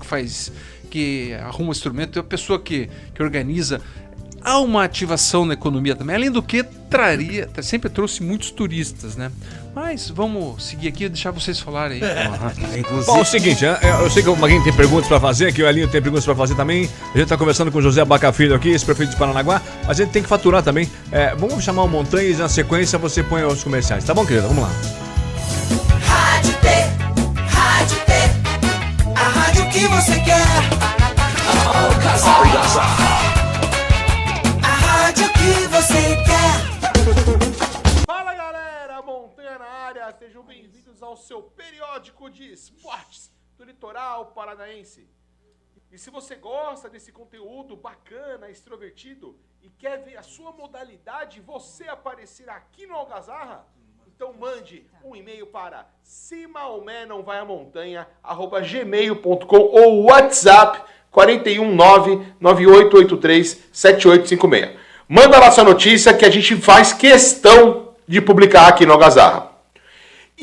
que arruma o instrumento, tem a pessoa que organiza. Há uma ativação na economia também, além do que sempre trouxe muitos turistas, né? Mas vamos seguir aqui e deixar vocês falarem aí. Bom, é o seguinte, eu sei que o Maguinho tem perguntas para fazer, aqui o Elinho tem perguntas para fazer também. A gente tá conversando com o José Abaca Filho aqui, esse prefeito de Paranaguá. A gente tem que faturar também. Vamos chamar o Montanha e na sequência você põe os comerciais. Tá bom, querido? Vamos lá. Rádio T, a rádio que você quer. A rádio que você quer. seu periódico de esportes do litoral paranaense. E se você gosta desse conteúdo bacana, extrovertido, e quer ver a sua modalidade, você aparecer aqui no Algazarra, então mande um e-mail para simaomenovaiamontanha@gmail.com ou WhatsApp 419-9883-7856. Manda lá sua notícia que a gente faz questão de publicar aqui no Algazarra.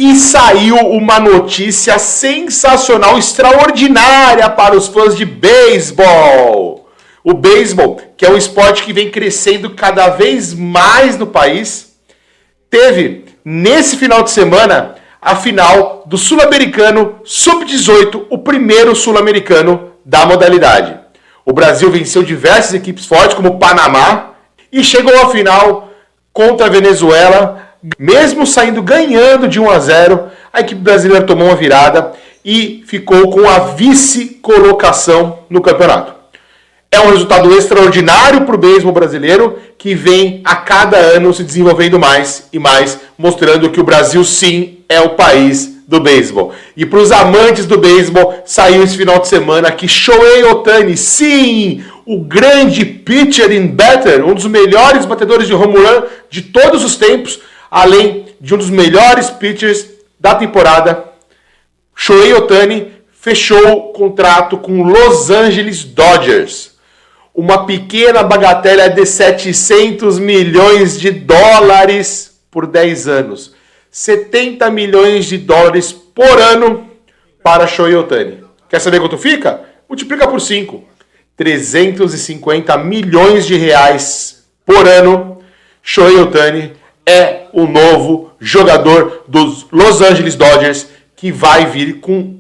E saiu uma notícia sensacional, extraordinária para os fãs de beisebol. O beisebol, que é um esporte que vem crescendo cada vez mais no país, teve, nesse final de semana, a final do Sul-Americano Sub-18, o primeiro sul-americano da modalidade. O Brasil venceu diversas equipes fortes, como o Panamá, e chegou à final contra a Venezuela. Mesmo saindo ganhando de 1-0, a equipe brasileira tomou uma virada e ficou com a vice-colocação no campeonato. É um resultado extraordinário para o beisebol brasileiro, que vem a cada ano se desenvolvendo mais e mais, mostrando que o Brasil sim é o país do beisebol. E para os amantes do beisebol, saiu esse final de semana que Shohei Ohtani, sim, o grande pitcher and batter, um dos melhores batedores de home run de todos os tempos, além de um dos melhores pitchers da temporada, Shohei Ohtani fechou o contrato com o Los Angeles Dodgers. Uma pequena bagatela de $700 milhões por 10 anos. $70 milhões por ano para Shohei Ohtani. Quer saber quanto fica? Multiplica por 5. $350 milhões por ano. Shohei Ohtani é o novo jogador dos Los Angeles Dodgers, que vai vir com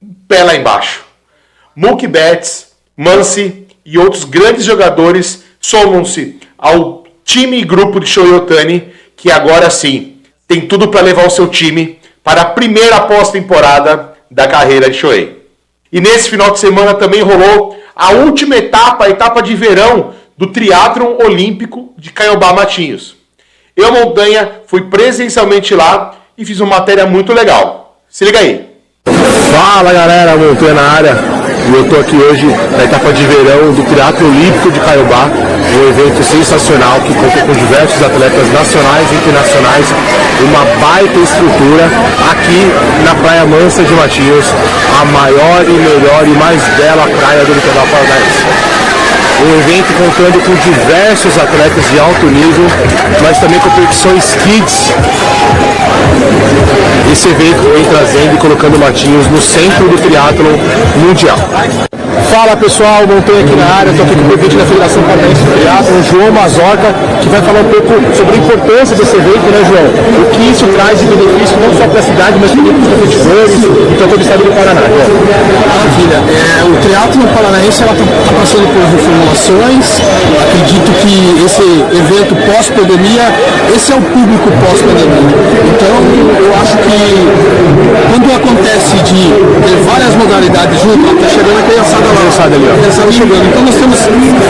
um pé lá embaixo. Mookie Betts, Muncy e outros grandes jogadores somam-se ao time e grupo de Shohei Ohtani, que agora sim tem tudo para levar o seu time para a primeira pós-temporada da carreira de Shohei. E nesse final de semana também rolou a última etapa, a etapa de verão do triatlon olímpico de Caiobá Matinhos. Eu, Montanha, fui presencialmente lá e fiz uma matéria muito legal. Se liga aí. Fala galera, Montanha na área. E eu tô aqui hoje na etapa de verão do triatlon olímpico de Caiobá, um evento sensacional que conta com diversos atletas nacionais e internacionais, uma baita estrutura aqui na Praia Mansa de Matinhos, a maior e melhor e mais bela praia do litoral paranaense. Um evento contando com diversos atletas de alto nível, mas também competições kids. Esse evento vem trazendo e colocando Matinhos no centro do triatlon mundial. Fala pessoal, Montanha aqui na área, estou aqui com o presidente da Federação Paranaense de Triatlon, João Mazorca, que vai falar um pouco sobre a importância desse evento, né João? O que isso traz de benefício não só para a cidade, mas também para os competidores e para todo o estado do Paraná. Maravilha, o triatlon paranaense está passando por reformulações, acredito que esse evento pós-pandemia, esse é o público pós-pandemia. Então eu acho que quando acontece de ter várias modalidades juntas, está chegando a criançada lá. Chegando. Então nós temos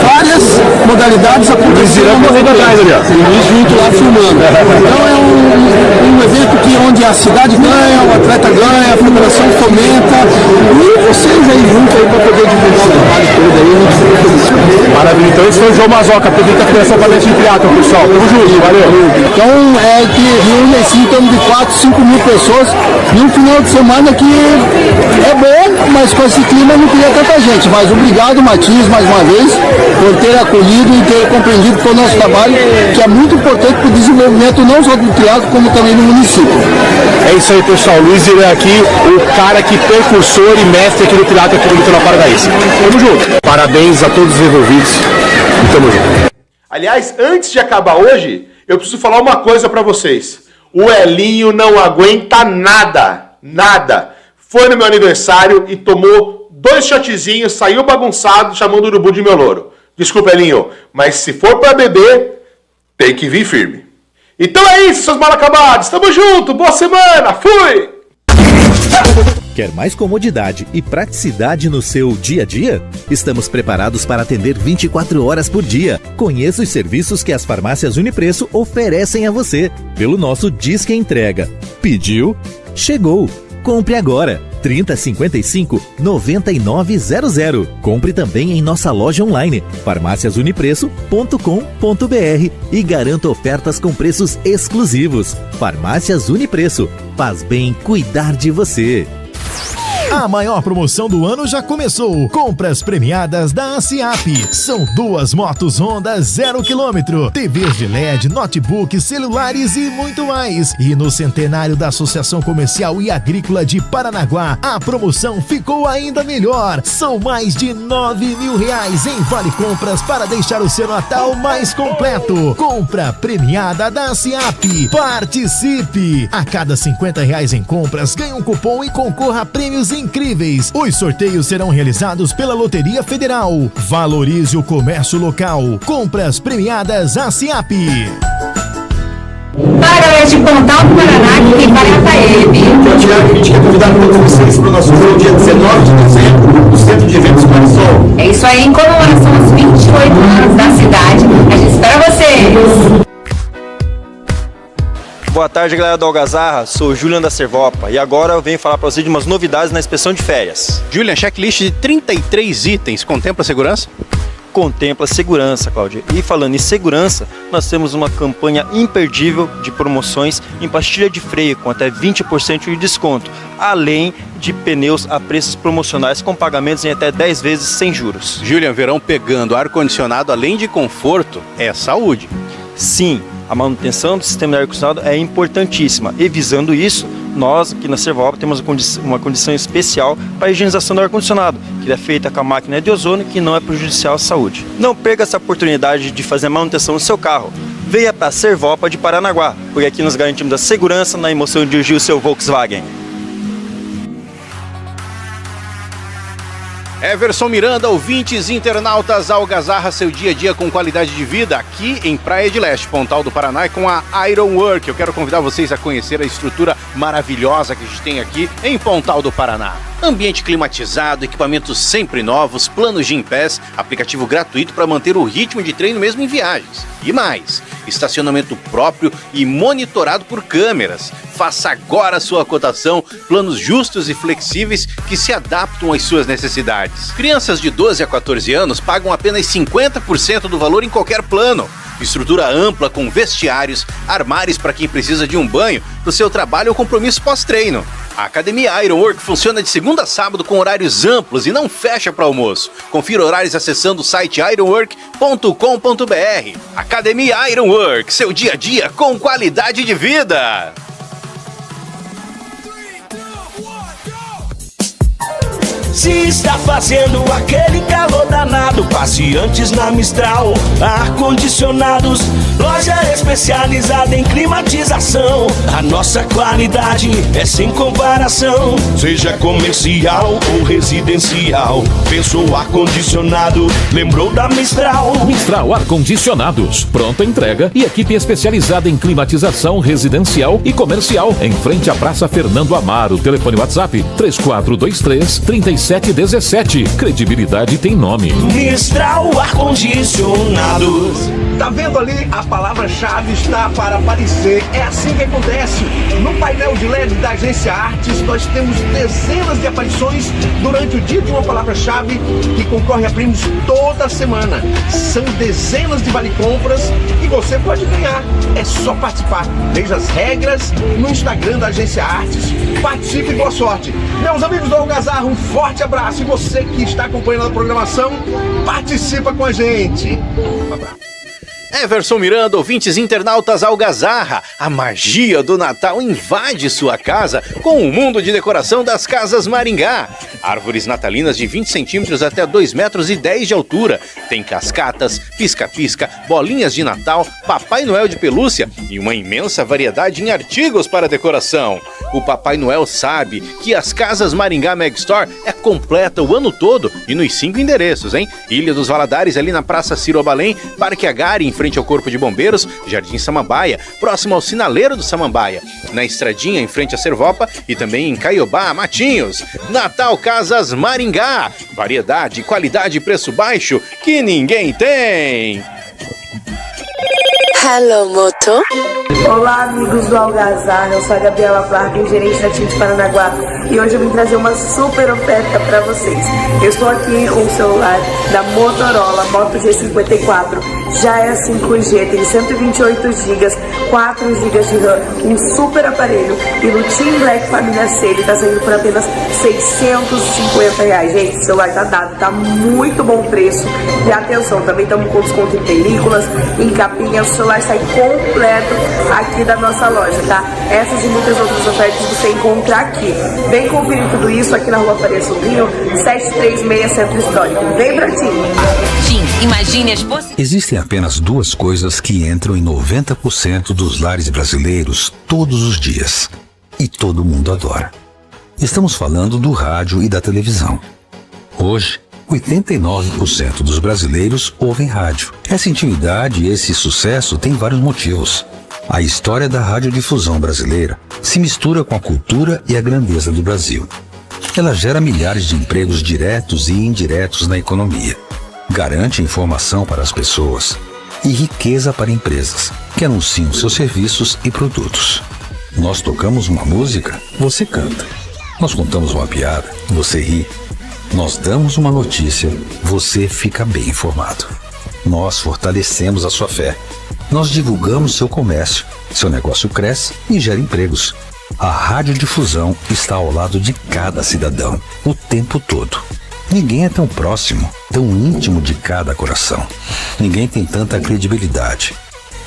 várias modalidades acontecendo e junto lá filmando. Então é um evento que onde a cidade ganha, o atleta ganha, a federação fomenta e vocês aí juntos aí para poder divulgar o trabalho todo aí. Maravilha, então esse foi o João Mazorca, presidente da Federação Paranaense de Triatlon, pessoal. Tamo junto, valeu. Então é que reúne assim em torno de 4, 5 mil pessoas num final de semana que é bom, mas com esse clima não queria tanta gente. Mas obrigado, Matias, mais uma vez, por ter acolhido e ter compreendido todo o nosso trabalho, que é muito importante para o desenvolvimento não só do triatlo, como também no município. É isso aí, pessoal. Luiz Irã aqui, o cara que precursor e mestre aqui do triatlo aqui do litoral paranaense. Tamo junto. Parabéns a todos os envolvidos e tamo junto. Aliás, antes de acabar hoje, eu preciso falar uma coisa para vocês. O Elinho não aguenta nada. Foi no meu aniversário e tomou 2 shotzinhos, saiu bagunçado, chamando o urubu de meu louro. Desculpa, Elinho, mas se for para beber, tem que vir firme. Então é isso, seus mal acabados. Tamo junto, boa semana, fui! Quer mais comodidade e praticidade no seu dia a dia? Estamos preparados para atender 24 horas por dia. Conheça os serviços que as farmácias Unipreço oferecem a você pelo nosso Disque Entrega. Pediu? chegou. Compre agora. 3055-9900. Compre também em nossa loja online, farmáciasunipreço.com.br e garanta ofertas com preços exclusivos. Farmácias Unipreço. Faz bem cuidar de você. A maior promoção do ano já começou. Compras premiadas da ASIAP. São 2 motos Honda 0 km, TVs de LED, notebooks, celulares e muito mais. E no centenário da Associação Comercial e Agrícola de Paranaguá, a promoção ficou ainda melhor. São mais de R$9.000 em vale compras para deixar o seu Natal mais completo. Compra premiada da ASIAP. Participe! A cada R$50 em compras, ganhe um cupom e concorra a prêmios incríveis. Os sorteios serão realizados pela Loteria Federal. Valorize o comércio local. Compras premiadas ASIAP. Para a galera de Pontal do Paraná, que tem para Ataíbe. Eu, Tiago, a gente quer convidar todos vocês para o nosso show dia 19 de dezembro, no Centro de Eventos Marisol. É isso aí, em comemoração aos 28 anos da cidade. A gente espera vocês. Boa tarde, galera da Algazarra, sou o Julian da Servopa e agora eu venho falar para vocês de umas novidades na inspeção de férias. Julian, checklist de 33 itens, contempla segurança? Contempla segurança, Cláudia. E falando em segurança, nós temos uma campanha imperdível de promoções em pastilha de freio com até 20% de desconto, além de pneus a preços promocionais com pagamentos em até 10 vezes sem juros. Julian, verão pegando ar-condicionado, além de conforto, é saúde. Sim, a manutenção do sistema de ar-condicionado é importantíssima e visando isso, nós aqui na Servopa temos uma condição especial para a higienização do ar-condicionado, que é feita com a máquina de ozônio que não é prejudicial à saúde. Não perca essa oportunidade de fazer a manutenção do seu carro. Venha para a Servopa de Paranaguá, porque aqui nós garantimos a segurança na emoção de dirigir o seu Volkswagen. Everson Miranda, ouvintes, internautas, Algazarra, seu dia a dia com qualidade de vida aqui em Praia de Leste, Pontal do Paraná, com a Ironwork. Eu quero convidar vocês a conhecer a estrutura maravilhosa que a gente tem aqui em Pontal do Paraná. Ambiente climatizado, equipamentos sempre novos, planos de Gympass, aplicativo gratuito para manter o ritmo de treino mesmo em viagens. E mais, estacionamento próprio e monitorado por câmeras. Faça agora a sua cotação, planos justos e flexíveis que se adaptam às suas necessidades. Crianças de 12 a 14 anos pagam apenas 50% do valor em qualquer plano. Estrutura ampla com vestiários, armários para quem precisa de um banho para o seu trabalho ou compromisso pós-treino. A Academia Ironwork funciona de segunda a sábado com horários amplos e não fecha para almoço. Confira horários acessando o site ironwork.com.br. Academia Ironwork, seu dia a dia com qualidade de vida. Se está fazendo aquele calor danado, passe antes na Mistral Ar-condicionados, loja especializada em climatização. A nossa qualidade é sem comparação. Seja comercial ou residencial, pensou ar-condicionado, lembrou da Mistral. Mistral Ar-condicionados, pronta entrega e equipe especializada em climatização residencial e comercial, em frente à Praça Fernando Amaro. Telefone WhatsApp 3423-3717. Credibilidade tem nome. Mistral Ar-condicionados. Tá vendo ali? A palavra-chave está para aparecer. É assim que acontece. No painel de LED da Agência Artes, nós temos dezenas de aparições durante o dia de uma palavra-chave que concorre a prêmios toda semana. São dezenas de vale-compras e você pode ganhar. É só participar. Veja as regras no Instagram da Agência Artes. Participe e boa sorte. Meus amigos do Algazarra, um forte abraço. E você que está acompanhando a programação, participa com a gente. Um abraço. Everson Miranda, ouvintes, internautas, Algazarra. A magia do Natal invade sua casa com o mundo de decoração das Casas Maringá. Árvores natalinas de 20 centímetros até 2,10 metros de altura. Tem cascatas, pisca-pisca, bolinhas de Natal, Papai Noel de pelúcia e uma imensa variedade em artigos para decoração. O Papai Noel sabe que as Casas Maringá Meg Store é completa o ano todo e nos 5 endereços, hein? Ilha dos Valadares, ali na Praça Ciro Abalém, Parque Agari, em frente ao Corpo de Bombeiros, Jardim Samambaia, próximo ao Sinaleiro do Samambaia, na Estradinha, em frente à Servopa e também em Caiobá, Matinhos. Natal Casas Maringá, variedade, qualidade e preço baixo que ninguém tem. Hello, Moto. Olá, amigos do Algazarra, eu sou a Gabriela Vargas, gerente da TIM de Paranaguá, e hoje eu vim trazer uma super oferta para vocês. Eu estou aqui com o celular da Motorola Moto G54, já é 5G, tem 128 GB, 4 GB de RAM, um super aparelho, e no Team Black Família C ele está saindo por apenas R$650. Gente, o celular tá dado, tá muito bom preço, e atenção, também estamos com desconto em películas, em capinha, o celular sai completo aqui da nossa loja, tá? Essas e muitas outras ofertas você encontra aqui. Vem conferir tudo isso aqui na Rua Faria Sobrinho, 736 Centro Histórico. Vem pra ti! Tim, imagine as possibilidades. Existem apenas duas coisas que entram em 90% dos lares brasileiros todos os dias. E todo mundo adora. Estamos falando do rádio e da televisão. Hoje, 89% dos brasileiros ouvem rádio. Essa intimidade e esse sucesso têm vários motivos. A história da radiodifusão brasileira se mistura com a cultura e a grandeza do Brasil. Ela gera milhares de empregos diretos e indiretos na economia. Garante informação para as pessoas e riqueza para empresas que anunciam seus serviços e produtos. Nós tocamos uma música, você canta. Nós contamos uma piada, você ri. Nós damos uma notícia, você fica bem informado. Nós fortalecemos a sua fé. Nós divulgamos seu comércio, seu negócio cresce e gera empregos. A radiodifusão está ao lado de cada cidadão, o tempo todo. Ninguém é tão próximo, tão íntimo de cada coração. Ninguém tem tanta credibilidade.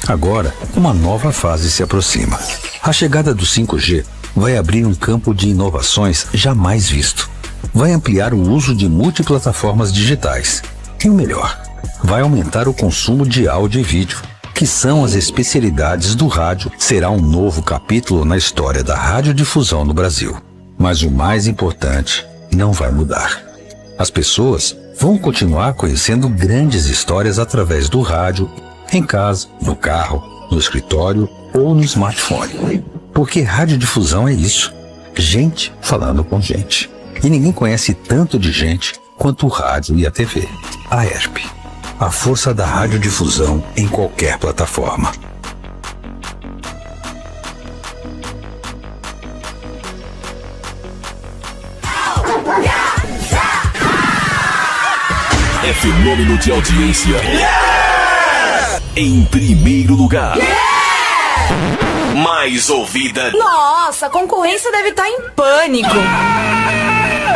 Agora, uma nova fase se aproxima. A chegada do 5G vai abrir um campo de inovações jamais visto. Vai ampliar o uso de multiplataformas digitais. E o melhor, vai aumentar o consumo de áudio e vídeo, que são as especialidades do rádio. Será um novo capítulo na história da radiodifusão no Brasil. Mas o mais importante não vai mudar. As pessoas vão continuar conhecendo grandes histórias através do rádio, em casa, no carro, no escritório ou no smartphone. Porque radiodifusão é isso. Gente falando com gente. E ninguém conhece tanto de gente quanto o rádio e a TV. A ERP. A força da radiodifusão em qualquer plataforma. É fenômeno de audiência. Em primeiro lugar. Mais ouvida. Nossa, a concorrência deve estar em pânico.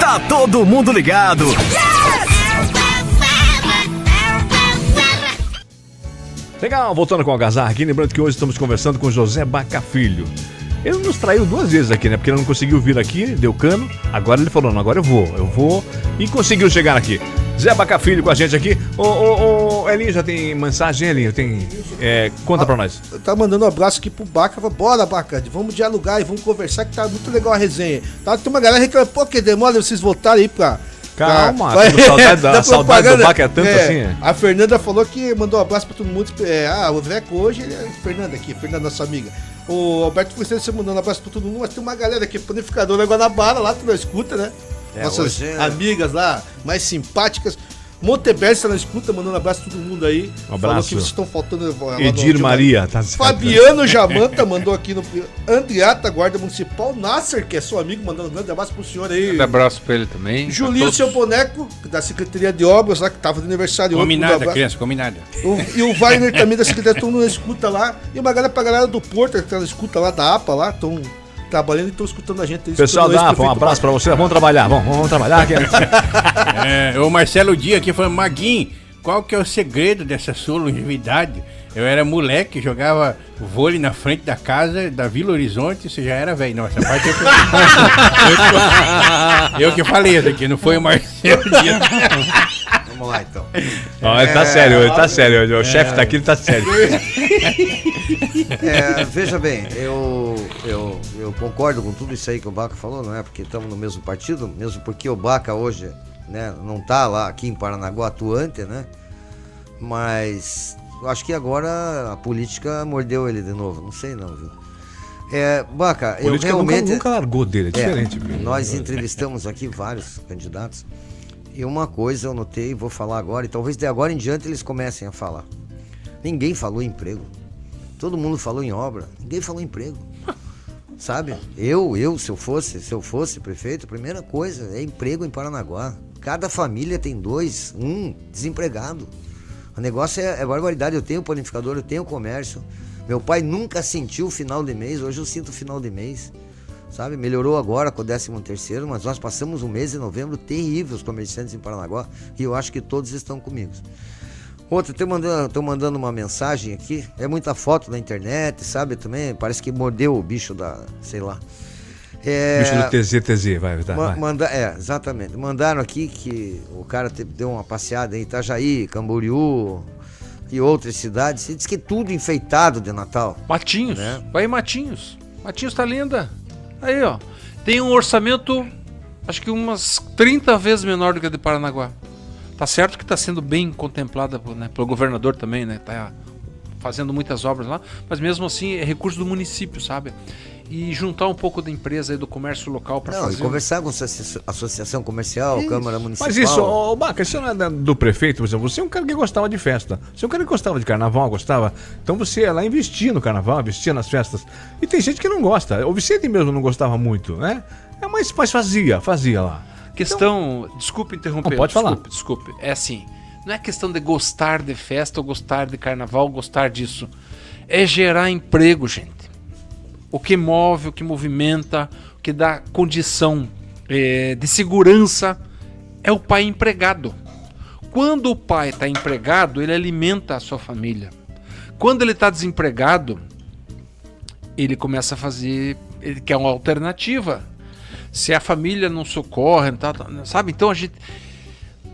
Tá todo mundo ligado. Legal, voltando com o Algazarra aqui, lembrando que hoje estamos conversando com José Baca Filho. Ele nos traiu 2 vezes aqui, né? Porque ele não conseguiu vir aqui, deu cano. Agora ele falou, não, agora eu vou. E conseguiu chegar aqui. Zé Baca Filho com a gente aqui. Ô, Elinho, já tem mensagem, Elinho? Conta pra nós. Tá mandando um abraço aqui pro Baca. Bora, Baca, vamos dialogar e vamos conversar, que tá muito legal a resenha. Tá, tem uma galera reclamando, pô, que demora vocês voltarem aí pra... Calma, saudade do Baca é tanto assim. A Fernanda falou que mandou um abraço pra todo mundo. O Veco hoje, ele é Fernanda aqui, Fernanda, nossa amiga. O Alberto Fusteiro, você mandando um abraço pra todo mundo, mas tem uma galera aqui, panificador na Guanabara, lá tu não escuta, né? Nossas amigas lá, mais simpáticas. Montebelli está na escuta, mandando um abraço pra todo mundo aí. Um abraço. Falou que vocês estão faltando. Edir Maria, tá certo. Fabiano Jamanta mandou aqui no Andriata, Guarda Municipal. Nasser, que é seu amigo, mandando um grande abraço pro senhor aí. Um abraço pra ele também. Julinho, seu boneco, da Secretaria de Obras, lá que tava de aniversário. Combinada, criança, combinada. E o Wagner também da Secretaria, todo mundo na escuta lá. E uma galera pra galera do Porto, que tá na escuta lá, da APA lá, estão trabalhando e estão escutando a gente. Pessoal da APA, um abraço pra vocês, vamos trabalhar, vamos trabalhar aqui. O Marcelo Dia aqui falando, Maguinho, qual que é o segredo dessa sua longevidade? Eu era moleque, jogava vôlei na frente da casa da Vila Horizonte, você já era velho. Não, essa parte eu que falei isso aqui, não foi o Marcelo Dia. Vamos lá, então. Ele tá sério, o chefe tá aqui, ele tá sério. Veja bem, eu concordo com tudo isso aí que o Baca falou, não é? Porque estamos no mesmo partido, mesmo porque o Baca hoje, né, não tá lá aqui em Paranaguá atuante, né? Mas eu acho que agora a política mordeu ele de novo, não sei não, viu? Baca, eu realmente... nunca largou dele, é diferente. Nós entrevistamos aqui vários candidatos e uma coisa eu notei, vou falar agora, e talvez de agora em diante eles comecem a falar. Ninguém falou em emprego. Todo mundo falou em obra, ninguém falou em emprego. Sabe? Eu, se eu fosse prefeito, a primeira coisa é emprego em Paranaguá. Cada família tem 2, 1 desempregado. O negócio é barbaridade. Eu tenho panificador, eu tenho comércio. Meu pai nunca sentiu o final de mês, hoje eu sinto o final de mês. Sabe? Melhorou agora com o 13º, mas nós passamos um mês de novembro terrível, os comerciantes em Paranaguá, e eu acho que todos estão comigo. Outra, tô mandando uma mensagem aqui, é muita foto na internet, sabe, também, parece que mordeu o bicho da, sei lá. Bicho do TZ, vai. Exatamente. Mandaram aqui que o cara deu uma passeada em Itajaí, Camboriú e outras cidades, e diz que tudo enfeitado de Natal. Matinhos, né? Vai em Matinhos. Matinhos tá linda. Aí, ó, tem um orçamento, acho que umas 30 vezes menor do que a de Paranaguá. Tá certo que está sendo bem contemplada, né, pelo governador também, né? Tá fazendo muitas obras lá, mas mesmo assim é recurso do município, sabe? E juntar um pouco da empresa e do comércio local para fazer... E conversar com a associação comercial, isso. Câmara Municipal... Mas isso, Baca, isso não é do prefeito, por exemplo, você é um cara que gostava de festa, você é um cara que gostava de carnaval, então você ia lá investir no carnaval, investia nas festas, e tem gente que não gosta, o Vicente mesmo não gostava muito, né? Mas fazia lá. Questão, desculpe interromper, pode falar. Desculpe, é assim, não é questão de gostar de festa ou gostar de carnaval, gostar disso, é gerar emprego, gente. O que move, o que movimenta, o que dá condição de segurança é o pai empregado. Quando o pai está empregado, ele alimenta a sua família. Quando ele está desempregado, ele começa a fazer, ele quer uma alternativa. Se a família não socorre, sabe? Então a gente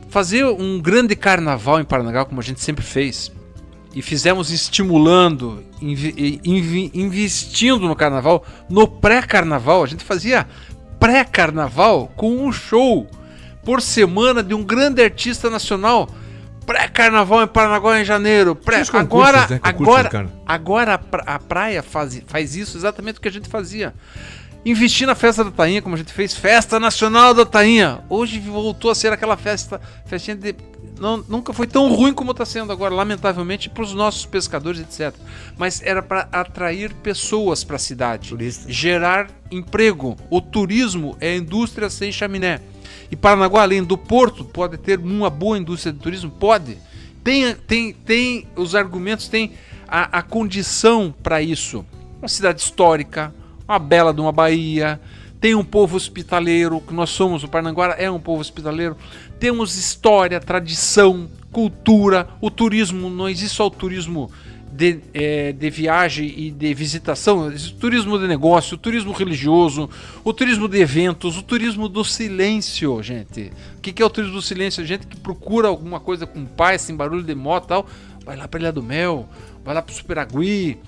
fazer um grande carnaval em Paranaguá, como a gente sempre fez, e fizemos estimulando, investindo no carnaval, no pré-carnaval, a gente fazia pré-carnaval com um show por semana de um grande artista nacional. Pré-carnaval em Paranaguá em janeiro. Agora a praia faz isso exatamente o que a gente fazia. Investir na festa da Tainha, como a gente fez, Festa Nacional da Tainha. Hoje voltou a ser aquela festinha de... nunca foi tão ruim como está sendo agora, lamentavelmente, para os nossos pescadores, etc. Mas era para atrair pessoas para a cidade, gerar emprego. O turismo é indústria sem chaminé. E Paranaguá, além do porto, pode ter uma boa indústria de turismo? Pode. Tem os argumentos, tem a condição para isso. Uma cidade histórica, uma bela de uma Bahia, tem um povo hospitaleiro, que nós somos, o Paranaguá é um povo hospitaleiro, temos história, tradição, cultura, o turismo, não existe só o turismo de viagem e de visitação, existe o turismo de negócio, o turismo religioso, o turismo de eventos, o turismo do silêncio, gente. O que é o turismo do silêncio? Gente que procura alguma coisa com paz, sem barulho de moto e tal, vai lá para Ilha do Mel, vai lá para o Superagui.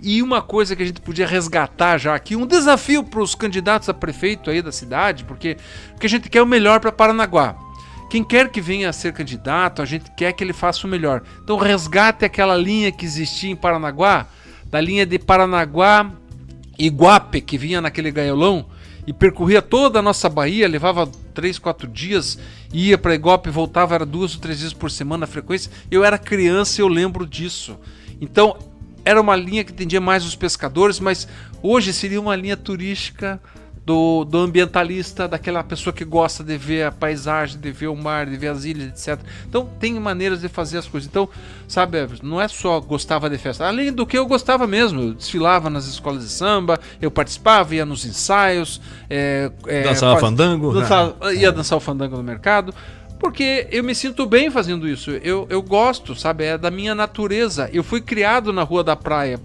E uma coisa que a gente podia resgatar já aqui, um desafio para os candidatos a prefeito aí da cidade, porque a gente quer o melhor para Paranaguá. Quem quer que venha a ser candidato, a gente quer que ele faça o melhor. Então resgate aquela linha que existia em Paranaguá, da linha de Paranaguá-Iguape, que vinha naquele gaiolão e percorria toda a nossa Bahia, levava 3, 4 dias, ia para Iguape e voltava, era 2 ou 3 vezes por semana a frequência. Eu era criança e eu lembro disso. Então era uma linha que atendia mais os pescadores, mas hoje seria uma linha turística do ambientalista, daquela pessoa que gosta de ver a paisagem, de ver o mar, de ver as ilhas, etc. Então tem maneiras de fazer as coisas. Então, sabe, não é só gostava de festa. Além do que eu gostava mesmo, eu desfilava nas escolas de samba, eu participava, ia nos ensaios. Dançava fandango? Ia dançar o fandango no mercado. Porque eu me sinto bem fazendo isso. Eu gosto, sabe? É da minha natureza. Eu fui criado na Rua da Praia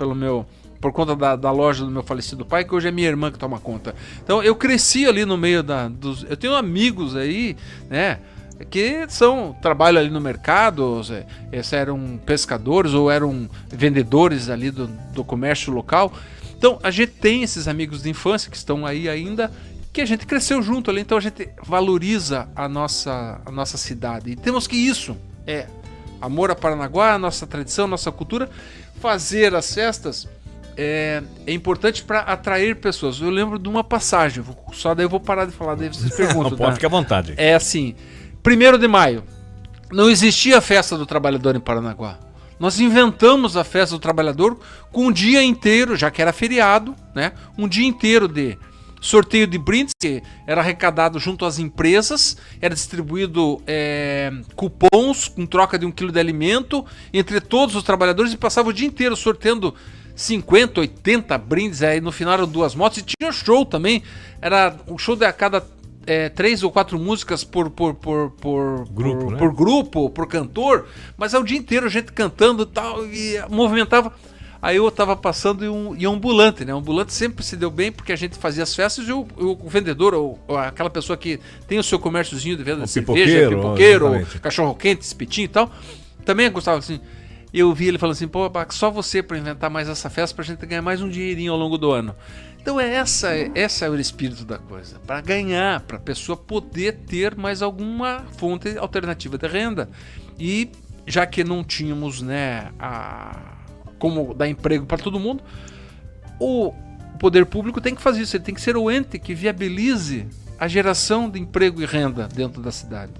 por conta da loja do meu falecido pai, que hoje é minha irmã que toma conta. Então eu cresci ali no meio eu tenho amigos aí, né? Que trabalham ali no mercado, eram pescadores ou eram vendedores ali do comércio local. Então a gente tem esses amigos de infância que estão aí ainda, que a gente cresceu junto ali, então a gente valoriza a nossa cidade. E temos que isso, amor a Paranaguá, a nossa tradição, a nossa cultura, fazer as festas é importante para atrair pessoas. Eu lembro de uma passagem, só daí eu vou parar de falar, daí vocês perguntam. Pode ficar à vontade. É assim, 1º de maio, não existia festa do trabalhador em Paranaguá. Nós inventamos a festa do trabalhador com um dia inteiro, já que era feriado, né? Um dia inteiro de sorteio de brindes, que era arrecadado junto às empresas, era distribuído cupons com troca de 1 quilo de alimento entre todos os trabalhadores e passava o dia inteiro sorteando 50, 80 brindes. Aí no final eram 2 motos e tinha show também. Era um show de a cada 3 ou 4 músicas por grupo, né? Por grupo, por cantor, mas é o dia inteiro a gente cantando e tal, e movimentava. Aí eu tava passando e um ambulante, né? O ambulante sempre se deu bem porque a gente fazia as festas e o vendedor, ou aquela pessoa que tem o seu comérciozinho de venda de cerveja, pipoqueiro, cachorro-quente, espetinho e tal, também gostava assim. Eu vi ele falando assim, pô, só você para inventar mais essa festa pra gente ganhar mais um dinheirinho ao longo do ano. Então essa é o espírito da coisa, para ganhar, para a pessoa poder ter mais alguma fonte alternativa de renda. E já que não tínhamos, né, como dar emprego para todo mundo, o poder público tem que fazer isso, ele tem que ser o ente que viabilize a geração de emprego e renda dentro da cidade.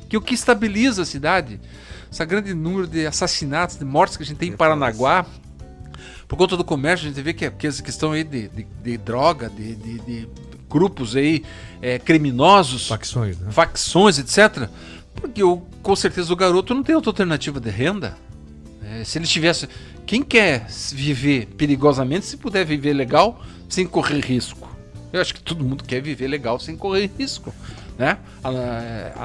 Que o que estabiliza a cidade, esse grande número de assassinatos, de mortes que a gente tem em Paranaguá, por conta do comércio, a gente vê que essa questão aí de droga, de grupos aí criminosos, facções, etc. Porque com certeza o garoto não tem outra alternativa de renda. Se ele tivesse... Quem quer viver perigosamente, se puder viver legal, sem correr risco? Eu acho que todo mundo quer viver legal sem correr risco, né?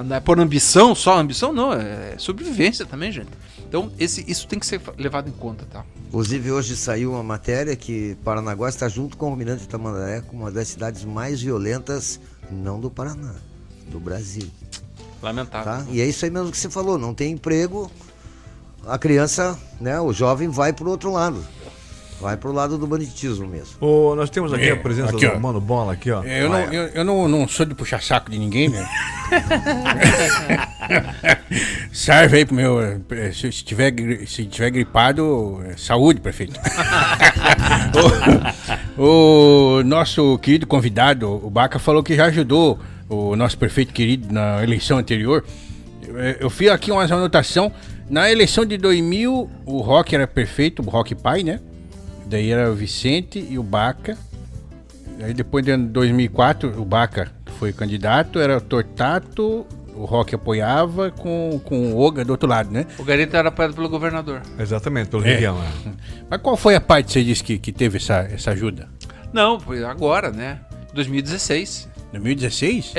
Não é por ambição, só ambição não, é sobrevivência também, gente. Então isso tem que ser levado em conta, tá? Inclusive hoje saiu uma matéria que Paranaguá está junto com o Almirante Tamandaré como uma das cidades mais violentas, não do Paraná, do Brasil. Lamentável. Tá? E é isso aí mesmo que você falou, não tem emprego, a criança, né, o jovem vai pro outro lado. Vai pro lado do banditismo mesmo. Nós temos aqui a presença do Mano Bola aqui, ó. Eu não sou de puxar saco de ninguém, né? Serve aí pro meu... Se tiver gripado, saúde, prefeito. o nosso querido convidado, o Baca, falou que já ajudou o nosso prefeito querido na eleição anterior. Eu fiz aqui uma anotação. Na eleição de 2000, o Roque era prefeito, o Roque pai, né? Daí era o Vicente e o Baca. Aí depois de 2004, o Baca foi candidato, era o Tortato, o Roque apoiava com o Oga do outro lado, né? O Garito era apoiado pelo governador. Exatamente, pelo região. Mas qual foi a parte que você disse que teve essa ajuda? Não, foi agora, né? 2016. 2016?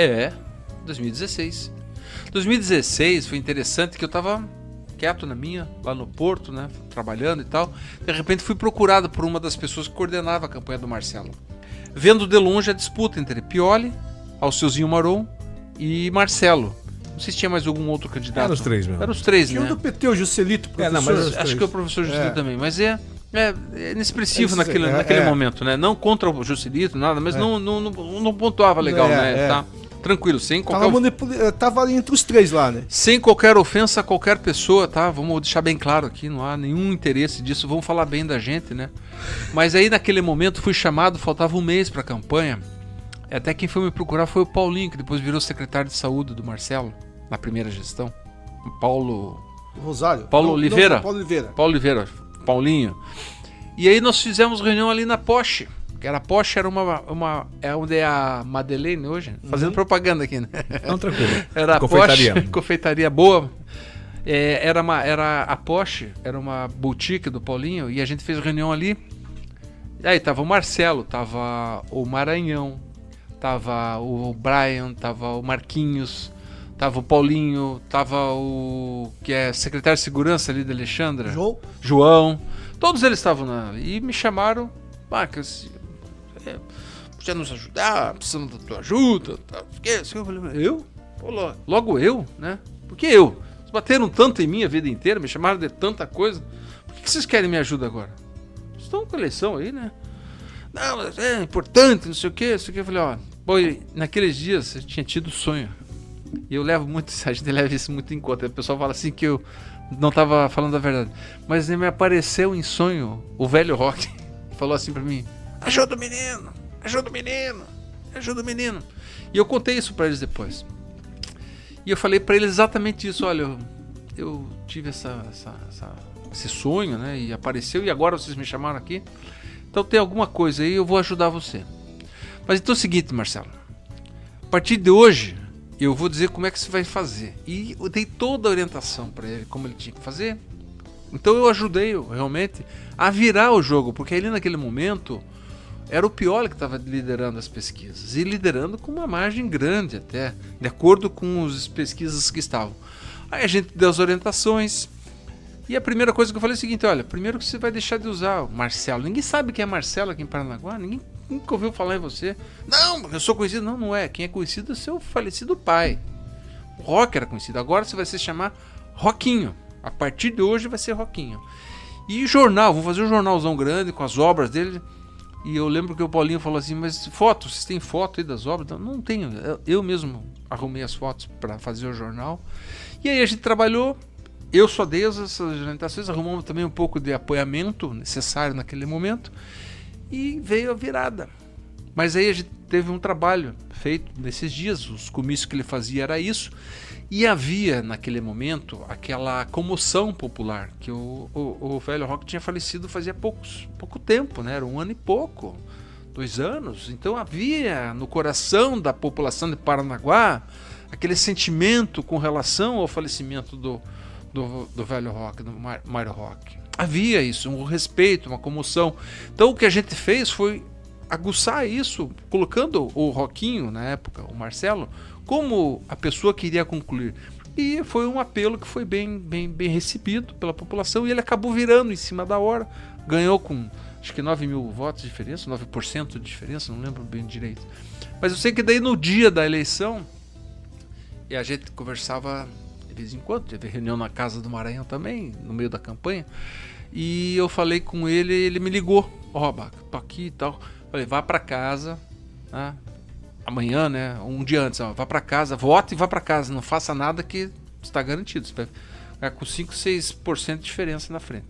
2016. 2016 foi interessante que eu tava quieto na minha, lá no Porto, né, trabalhando e tal. De repente fui procurado por uma das pessoas que coordenava a campanha do Marcelo, vendo de longe a disputa entre Pioli, Alceuzinho Maron e Marcelo. Não sei se tinha mais algum outro candidato. Eram os três mesmo. Eram os três, tinha né? Tinha o do PT, o Juscelito, professor. Acho que é o professor Juscelito também, mas é inexpressivo naquele momento, né? Não contra o Juscelito, nada, mas não pontuava legal, né? Tá? Tranquilo, sem qualquer... Tava ali entre os três lá, né? Sem qualquer ofensa a qualquer pessoa, tá? Vamos deixar bem claro aqui, não há nenhum interesse disso, vamos falar bem da gente, né? Mas aí naquele momento fui chamado, faltava um mês pra campanha, até quem foi me procurar foi o Paulinho, que depois virou secretário de saúde do Marcelo, na primeira gestão. Paulo Oliveira. Paulo Oliveira, Paulinho. E aí nós fizemos reunião ali na Porsche. Que era a Porsche, era onde é a Madeleine hoje, fazendo propaganda aqui, né? Não, tranquilo. Era a Porsche, confeitaria boa. Era a Porsche, era uma boutique do Paulinho, e a gente fez reunião ali. E aí tava o Marcelo, tava o Maranhão, tava o Brian, tava o Marquinhos, tava o Paulinho, tava o que é secretário de segurança ali da Alexandra, João. Todos eles estavam ali e me chamaram, Marcos, podia nos ajudar, precisamos da tua ajuda, tá? Eu falei, eu? Logo eu, né? Por que eu? Vocês bateram tanto em mim a vida inteira, me chamaram de tanta coisa, por que vocês querem minha ajuda agora? Vocês estão com eleição aí, né? Não, é importante, não sei o que. Eu falei, naqueles dias eu tinha tido sonho, e eu levo muito, a gente leva isso muito em conta, o pessoal fala assim que eu não tava falando a verdade, mas me apareceu em sonho o velho Roque, falou assim pra mim, ajuda o menino, ajuda o menino, ajuda o menino. E eu contei isso pra eles depois. E eu falei pra eles exatamente isso, olha, eu tive essa esse sonho, né? E apareceu, e agora vocês me chamaram aqui. Então tem alguma coisa aí, eu vou ajudar você. Mas então é o seguinte, Marcelo. A partir de hoje, eu vou dizer como é que você vai fazer. E eu dei toda a orientação para ele, como ele tinha que fazer. Então eu ajudei realmente a virar o jogo, porque ali naquele momento era o Pioli que estava liderando as pesquisas. E liderando com uma margem grande até, de acordo com as pesquisas que estavam. Aí a gente deu as orientações. E a primeira coisa que eu falei é o seguinte, olha, primeiro que você vai deixar de usar o Marcelo. Ninguém sabe quem é Marcelo aqui em Paranaguá, ninguém nunca ouviu falar em você. Não, eu sou conhecido. Não, não é. Quem é conhecido é seu falecido pai. O Rock era conhecido. Agora você vai se chamar Roquinho. A partir de hoje vai ser Roquinho. E jornal, vou fazer um jornalzão grande com as obras dele. E eu lembro que o Paulinho falou assim, mas fotos, vocês têm foto aí das obras? Não tenho, eu mesmo arrumei as fotos para fazer o jornal. E aí a gente trabalhou, eu só dei essas orientações, arrumamos também um pouco de apoiamento necessário naquele momento. E veio a virada. Mas aí a gente teve um trabalho feito nesses dias, os comícios que ele fazia era isso. E havia naquele momento aquela comoção popular, que o velho Rock tinha falecido fazia pouco tempo, né? Era 1 ano e pouco, 2 anos. Então havia no coração da população de Paranaguá aquele sentimento com relação ao falecimento do velho Rock, do Mário Rock. Havia isso, um respeito, uma comoção. Então o que a gente fez foi aguçar isso, colocando o Roquinho, na época, o Marcelo, como a pessoa que iria concluir. E foi um apelo que foi bem recebido pela população e ele acabou virando em cima da hora. Ganhou com, acho que 9 mil votos de diferença, 9% de diferença, não lembro bem direito. Mas eu sei que daí no dia da eleição, e a gente conversava de vez em quando, teve reunião na Casa do Maranhão também, no meio da campanha, e eu falei com ele, ele me ligou, ó, Baca, tô aqui e tal. Falei, vá para casa, né? Amanhã, né? Um dia antes, ó, vá para casa, vote e vá para casa, não faça nada que está garantido. Você vai ficar com 5, 6% de diferença na frente.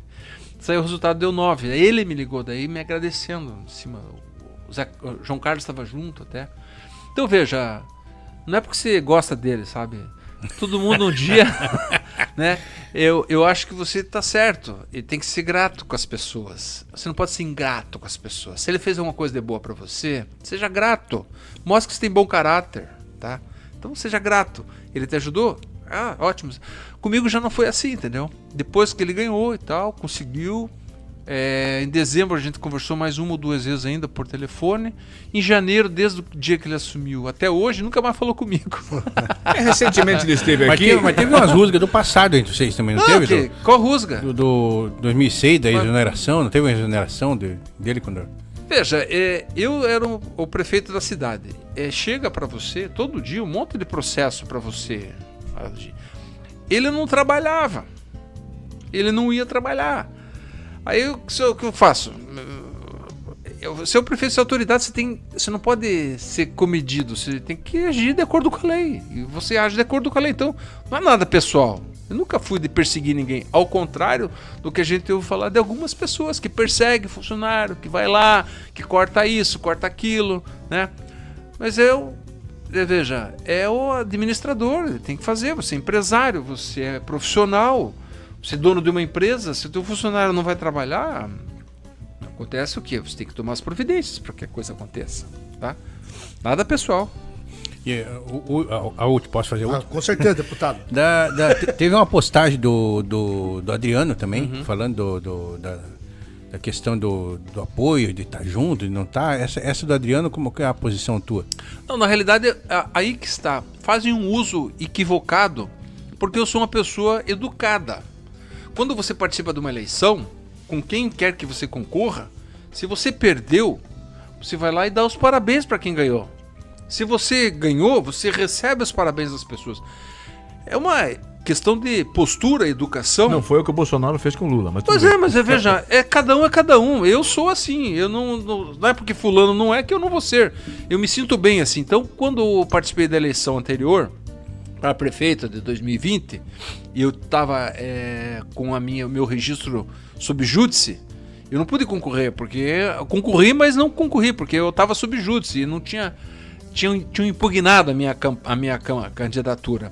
Saiu o resultado, deu 9. Aí ele me ligou daí me agradecendo. Em cima, o João Carlos estava junto até. Então veja, não é porque você gosta dele, sabe? Todo mundo um dia, né? Eu acho que você está certo. E tem que ser grato com as pessoas. Você não pode ser ingrato com as pessoas. Se ele fez alguma coisa de boa para você, seja grato. Mostre que você tem bom caráter, tá? Então seja grato. Ele te ajudou? Ah, ótimo. Comigo já não foi assim, entendeu? Depois que ele ganhou e tal, conseguiu. Em dezembro a gente conversou mais 1 ou 2 vezes ainda por telefone. Em janeiro, desde o dia que ele assumiu até hoje, nunca mais falou comigo. Recentemente ele esteve aqui. Mas teve umas rusgas do passado entre vocês também, não teve? Okay. Qual rusga? Do 2006, da exoneração, não teve uma exoneração dele quando... Veja, eu era o prefeito da cidade. Chega para você, todo dia, um monte de processo para você. Ele não trabalhava. Ele não ia trabalhar. Aí o que eu faço? Você é o prefeito, você é autoridade, você não pode ser comedido, você tem que agir de acordo com a lei. E você age de acordo com a lei. Então, não é nada pessoal. Eu nunca fui de perseguir ninguém. Ao contrário do que a gente ouve falar de algumas pessoas que perseguem funcionário, que vai lá, que corta isso, corta aquilo, né? Mas veja, é o administrador, ele tem que fazer. Você é empresário, você é profissional. Você é dono de uma empresa, se o teu funcionário não vai trabalhar, acontece o quê? Você tem que tomar as providências para que a coisa aconteça, tá? Nada pessoal. E a última, posso fazer outra? Com certeza, deputado. Teve uma postagem do Adriano também, falando da questão do apoio, de estar junto, de não estar. Essa do Adriano, como que é a posição tua? Não, na realidade, aí que está. Fazem um uso equivocado, porque eu sou uma pessoa educada. Quando você participa de uma eleição, com quem quer que você concorra, se você perdeu, você vai lá e dá os parabéns para quem ganhou. Se você ganhou, você recebe os parabéns das pessoas. É uma questão de postura, educação. Não foi o que o Bolsonaro fez com o Lula. Mas veja, cada um é cada um. Eu sou assim, eu não é porque fulano não é que eu não vou ser. Eu me sinto bem assim. Então, quando eu participei da eleição anterior, para prefeito de 2020, e eu estava com o meu registro sob júdice, eu não pude concorrer, porque eu concorri, mas não concorri, porque eu estava sob júdice e não tinham impugnado a minha candidatura.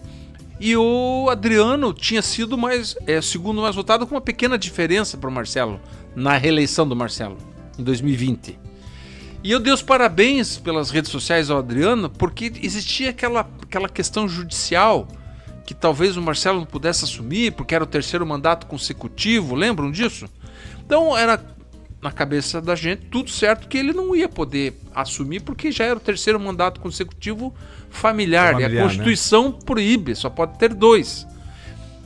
E o Adriano tinha sido o segundo mais votado, com uma pequena diferença para o Marcelo, na reeleição do Marcelo, em 2020. E eu dei os parabéns pelas redes sociais ao Adriano, porque existia aquela questão judicial que talvez o Marcelo não pudesse assumir, porque era o terceiro mandato consecutivo, lembram disso? Então era na cabeça da gente tudo certo que ele não ia poder assumir, porque já era o terceiro mandato consecutivo familiar, e a Constituição proíbe, só pode ter 2.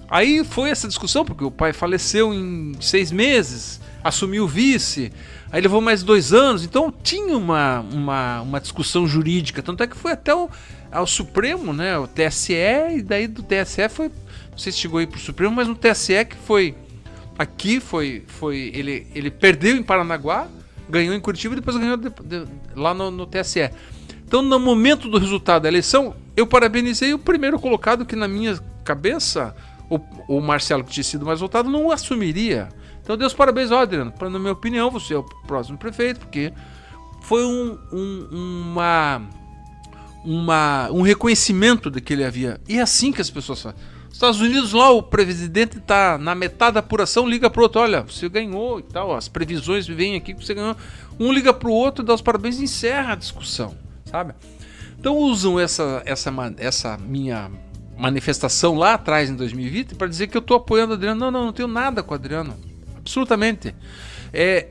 Aí foi essa discussão, porque o pai faleceu em 6 meses, assumiu o vice, aí levou mais 2 anos, então tinha uma discussão jurídica, tanto é que foi até ao Supremo, né, o TSE, e daí do TSE foi, não sei se chegou aí pro Supremo, mas no TSE que foi, aqui ele perdeu em Paranaguá, ganhou em Curitiba e depois ganhou lá no TSE. Então, no momento do resultado da eleição, eu parabenizei o primeiro colocado, que na minha cabeça, o Marcelo, que tinha sido mais votado, não assumiria. Então, dei os parabéns ao Adriano. Na minha opinião, você é o próximo prefeito, porque foi um reconhecimento de que ele havia. E é assim que as pessoas fazem. Nos Estados Unidos, lá, o presidente está na metade da apuração, liga para o outro, olha, você ganhou e tal, as previsões vêm aqui que você ganhou. Um liga para o outro, dá os parabéns e encerra a discussão, sabe? Então usam essa minha manifestação lá atrás, em 2020, para dizer que eu estou apoiando o Adriano. Não tenho nada com o Adriano, absolutamente.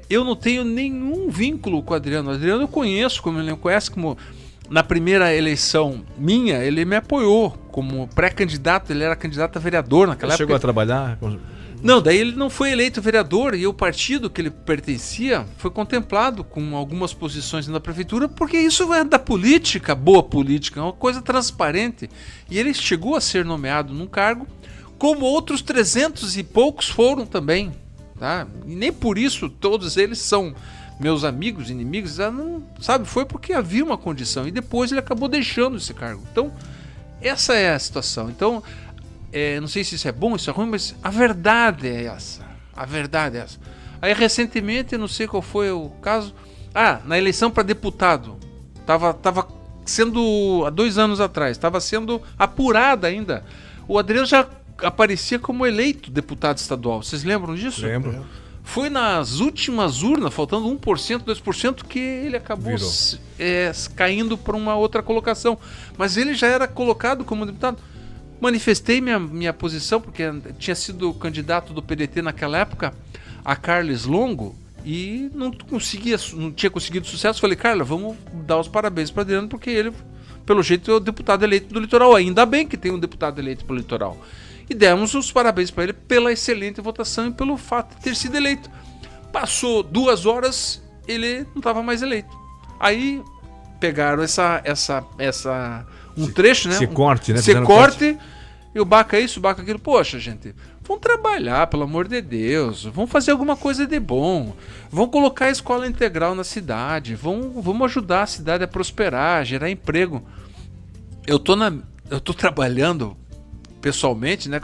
Eu não tenho nenhum vínculo com o Adriano. O Adriano eu conheço, como ele me conhece, como... Na primeira eleição minha, ele me apoiou como pré-candidato, ele era candidato a vereador naquela época. Chegou a trabalhar? Não, daí ele não foi eleito vereador, e o partido que ele pertencia foi contemplado com algumas posições na prefeitura, porque isso é da política, boa política, é uma coisa transparente. E ele chegou a ser nomeado num cargo, como outros 300 e poucos foram também, tá? E nem por isso todos eles são meus amigos, inimigos, não, sabe? Foi porque havia uma condição, e depois ele acabou deixando esse cargo. Então, essa é a situação. Então, não sei se isso é bom, isso é ruim, mas a verdade é essa. A verdade é essa. Aí, recentemente, não sei qual foi o caso, na eleição para deputado, estava sendo, há 2 anos atrás, estava sendo apurada ainda. O Adriano já aparecia como eleito deputado estadual. Vocês lembram disso? Lembro. Foi nas últimas urnas, faltando 1%, 2%, que ele acabou caindo para uma outra colocação. Mas ele já era colocado como deputado. Manifestei minha posição, porque tinha sido candidato do PDT naquela época, a Carles Longo, e não tinha conseguido sucesso. Falei, Carla, vamos dar os parabéns para Adriano, porque ele, pelo jeito, é o deputado eleito do litoral. Ainda bem que tem um deputado eleito pelo litoral. E demos os parabéns para ele pela excelente votação e pelo fato de ter sido eleito. Passou 2 horas, ele não estava mais eleito. Aí pegaram um trecho, né? Esse corte, né? Esse corte, e o Baca isso, o Baca aquilo. Poxa, gente, vamos trabalhar, pelo amor de Deus. Vamos fazer alguma coisa de bom. Vamos colocar a escola integral na cidade. Vamos ajudar a cidade a prosperar, gerar emprego. Eu tô trabalhando pessoalmente, né,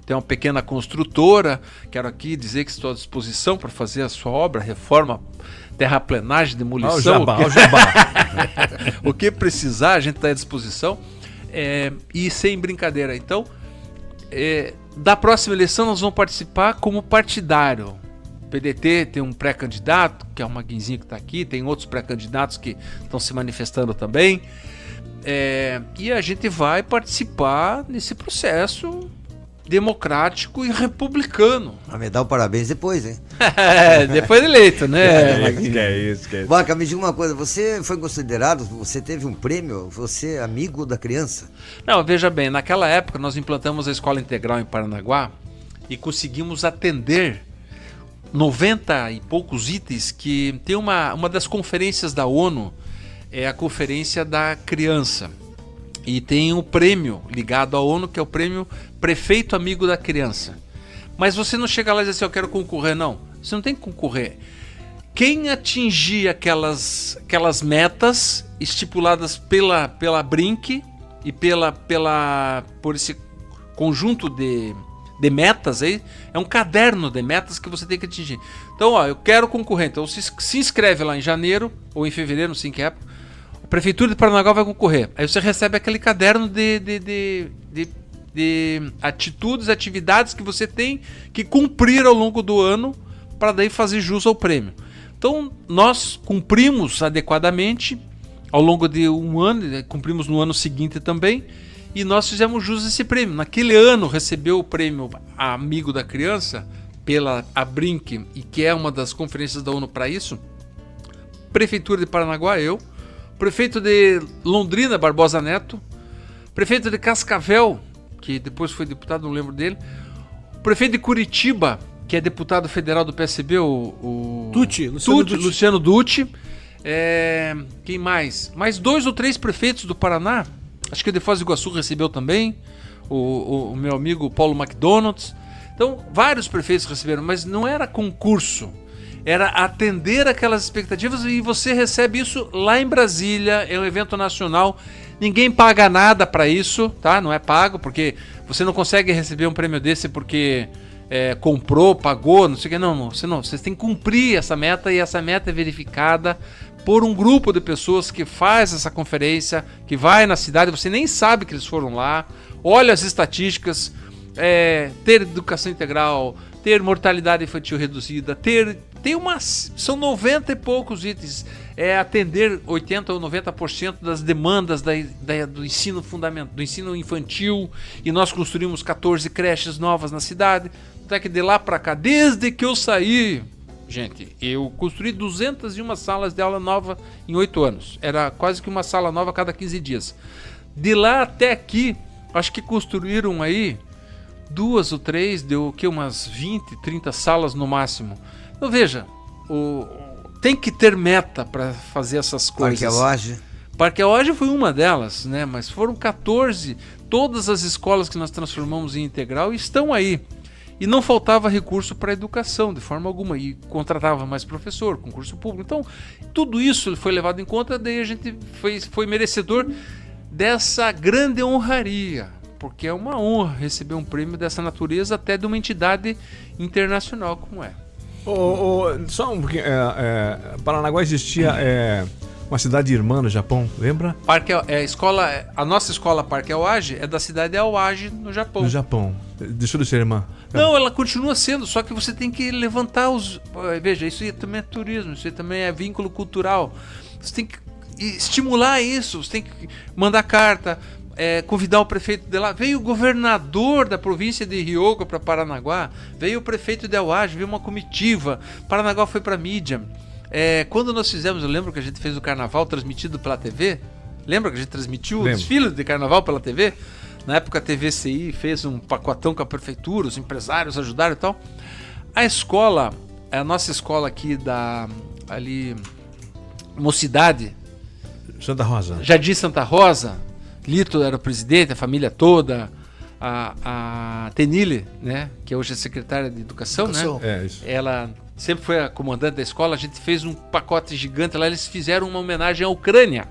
tem uma pequena construtora, quero aqui dizer que estou à disposição para fazer a sua obra, reforma, terraplenagem, demolição, o que precisar, a gente está à disposição, e sem brincadeira. Então, da próxima eleição nós vamos participar como partidário. O PDT tem um pré-candidato, que é o Maguinzinho que está aqui, tem outros pré-candidatos que estão se manifestando também. E a gente vai participar nesse processo democrático e republicano. Vai me dar o parabéns depois, hein? Depois eleito, né? Que é isso. Baca, me diga uma coisa, você foi considerado, você teve um prêmio, você é amigo da criança? Não, veja bem, naquela época nós implantamos a escola integral em Paranaguá e conseguimos atender 90 e poucos itens, que tem uma das conferências da ONU, é a Conferência da Criança, e tem um prêmio ligado à ONU, que é o prêmio Prefeito Amigo da Criança. Mas você não chega lá e diz assim, eu quero concorrer, não. Você não tem que concorrer. Quem atingir aquelas metas estipuladas pela Brinc e por esse conjunto de metas aí, é um caderno de metas que você tem que atingir. Então, eu quero concorrer. Então, se inscreve lá em janeiro ou em fevereiro, não sei em que época. A Prefeitura de Paranaguá vai concorrer. Aí você recebe aquele caderno de atitudes, atividades que você tem que cumprir ao longo do ano para daí fazer jus ao prêmio. Então, nós cumprimos adequadamente ao longo de um ano, cumprimos no ano seguinte também, e nós fizemos jus a esse prêmio. Naquele ano recebeu o prêmio Amigo da Criança pela Abrinq, e que é uma das conferências da ONU para isso. Prefeitura de Paranaguá, eu. Prefeito de Londrina, Barbosa Neto. Prefeito de Cascavel, que depois foi deputado, não lembro dele. Prefeito de Curitiba, que é deputado federal do PSB, Luciano Dutti. Quem mais? Mais 2 ou 3 prefeitos do Paraná. Acho que o de Foz do Iguaçu recebeu também. O meu amigo Paulo McDonald's. Então, vários prefeitos receberam, mas não era concurso. Era atender aquelas expectativas, e você recebe isso lá em Brasília. É um evento nacional. Ninguém paga nada para isso, tá? Não é pago, porque você não consegue receber um prêmio desse porque comprou, pagou, não sei o que. Não, você tem que cumprir essa meta, e essa meta é verificada por um grupo de pessoas que faz essa conferência, que vai na cidade, você nem sabe que eles foram lá, olha as estatísticas, ter educação integral, ter mortalidade infantil reduzida, são 90 e poucos itens, atender 80 ou 90% das demandas do ensino fundamental, do ensino infantil, e nós construímos 14 creches novas na cidade. Até que de lá para cá, desde que eu saí, gente, eu construí 201 salas de aula nova em 8 anos. Era quase que uma sala nova a cada 15 dias. De lá até aqui, acho que construíram aí 2 ou 3, deu o que, umas 20, 30 salas no máximo. Então veja, tem que ter meta para fazer essas coisas. Parque Auage foi uma delas, né? Mas foram 14. Todas as escolas que nós transformamos em integral estão aí. E não faltava recurso para a educação, de forma alguma. E contratava mais professor, concurso público. Então, tudo isso foi levado em conta, daí a gente foi merecedor dessa grande honraria. Porque é uma honra receber um prêmio dessa natureza, até de uma entidade internacional como é. Só um pouquinho. Paranaguá existia uma cidade irmã no Japão, lembra? A nossa escola Parque Auage é da cidade de Awaji, no Japão. No Japão. Deixou de ser irmã. Não, ela continua sendo, só que você tem que levantar os... Veja, isso aí também é turismo, isso aí também é vínculo cultural. Você tem que estimular isso, você tem que mandar carta, convidar o prefeito de lá. Veio o governador da província de Ryoko para Paranaguá, veio o prefeito de Awaji, veio uma comitiva. Paranaguá foi para mídia. Quando nós fizemos, eu lembro que a gente fez o carnaval transmitido pela TV. Lembra que a gente transmitiu o desfile de carnaval pela TV? Na época a TVCI fez um pacotão com a prefeitura, os empresários ajudaram e tal. A nossa escola aqui ali, Mocidade, Santa Rosa. Jardim Santa Rosa, Lito era o presidente, a família toda, a Tenille, né, que hoje é secretária de Educação, né? Isso. Ela sempre foi a comandante da escola. A gente fez um pacote gigante lá, eles fizeram uma homenagem à Ucrânia.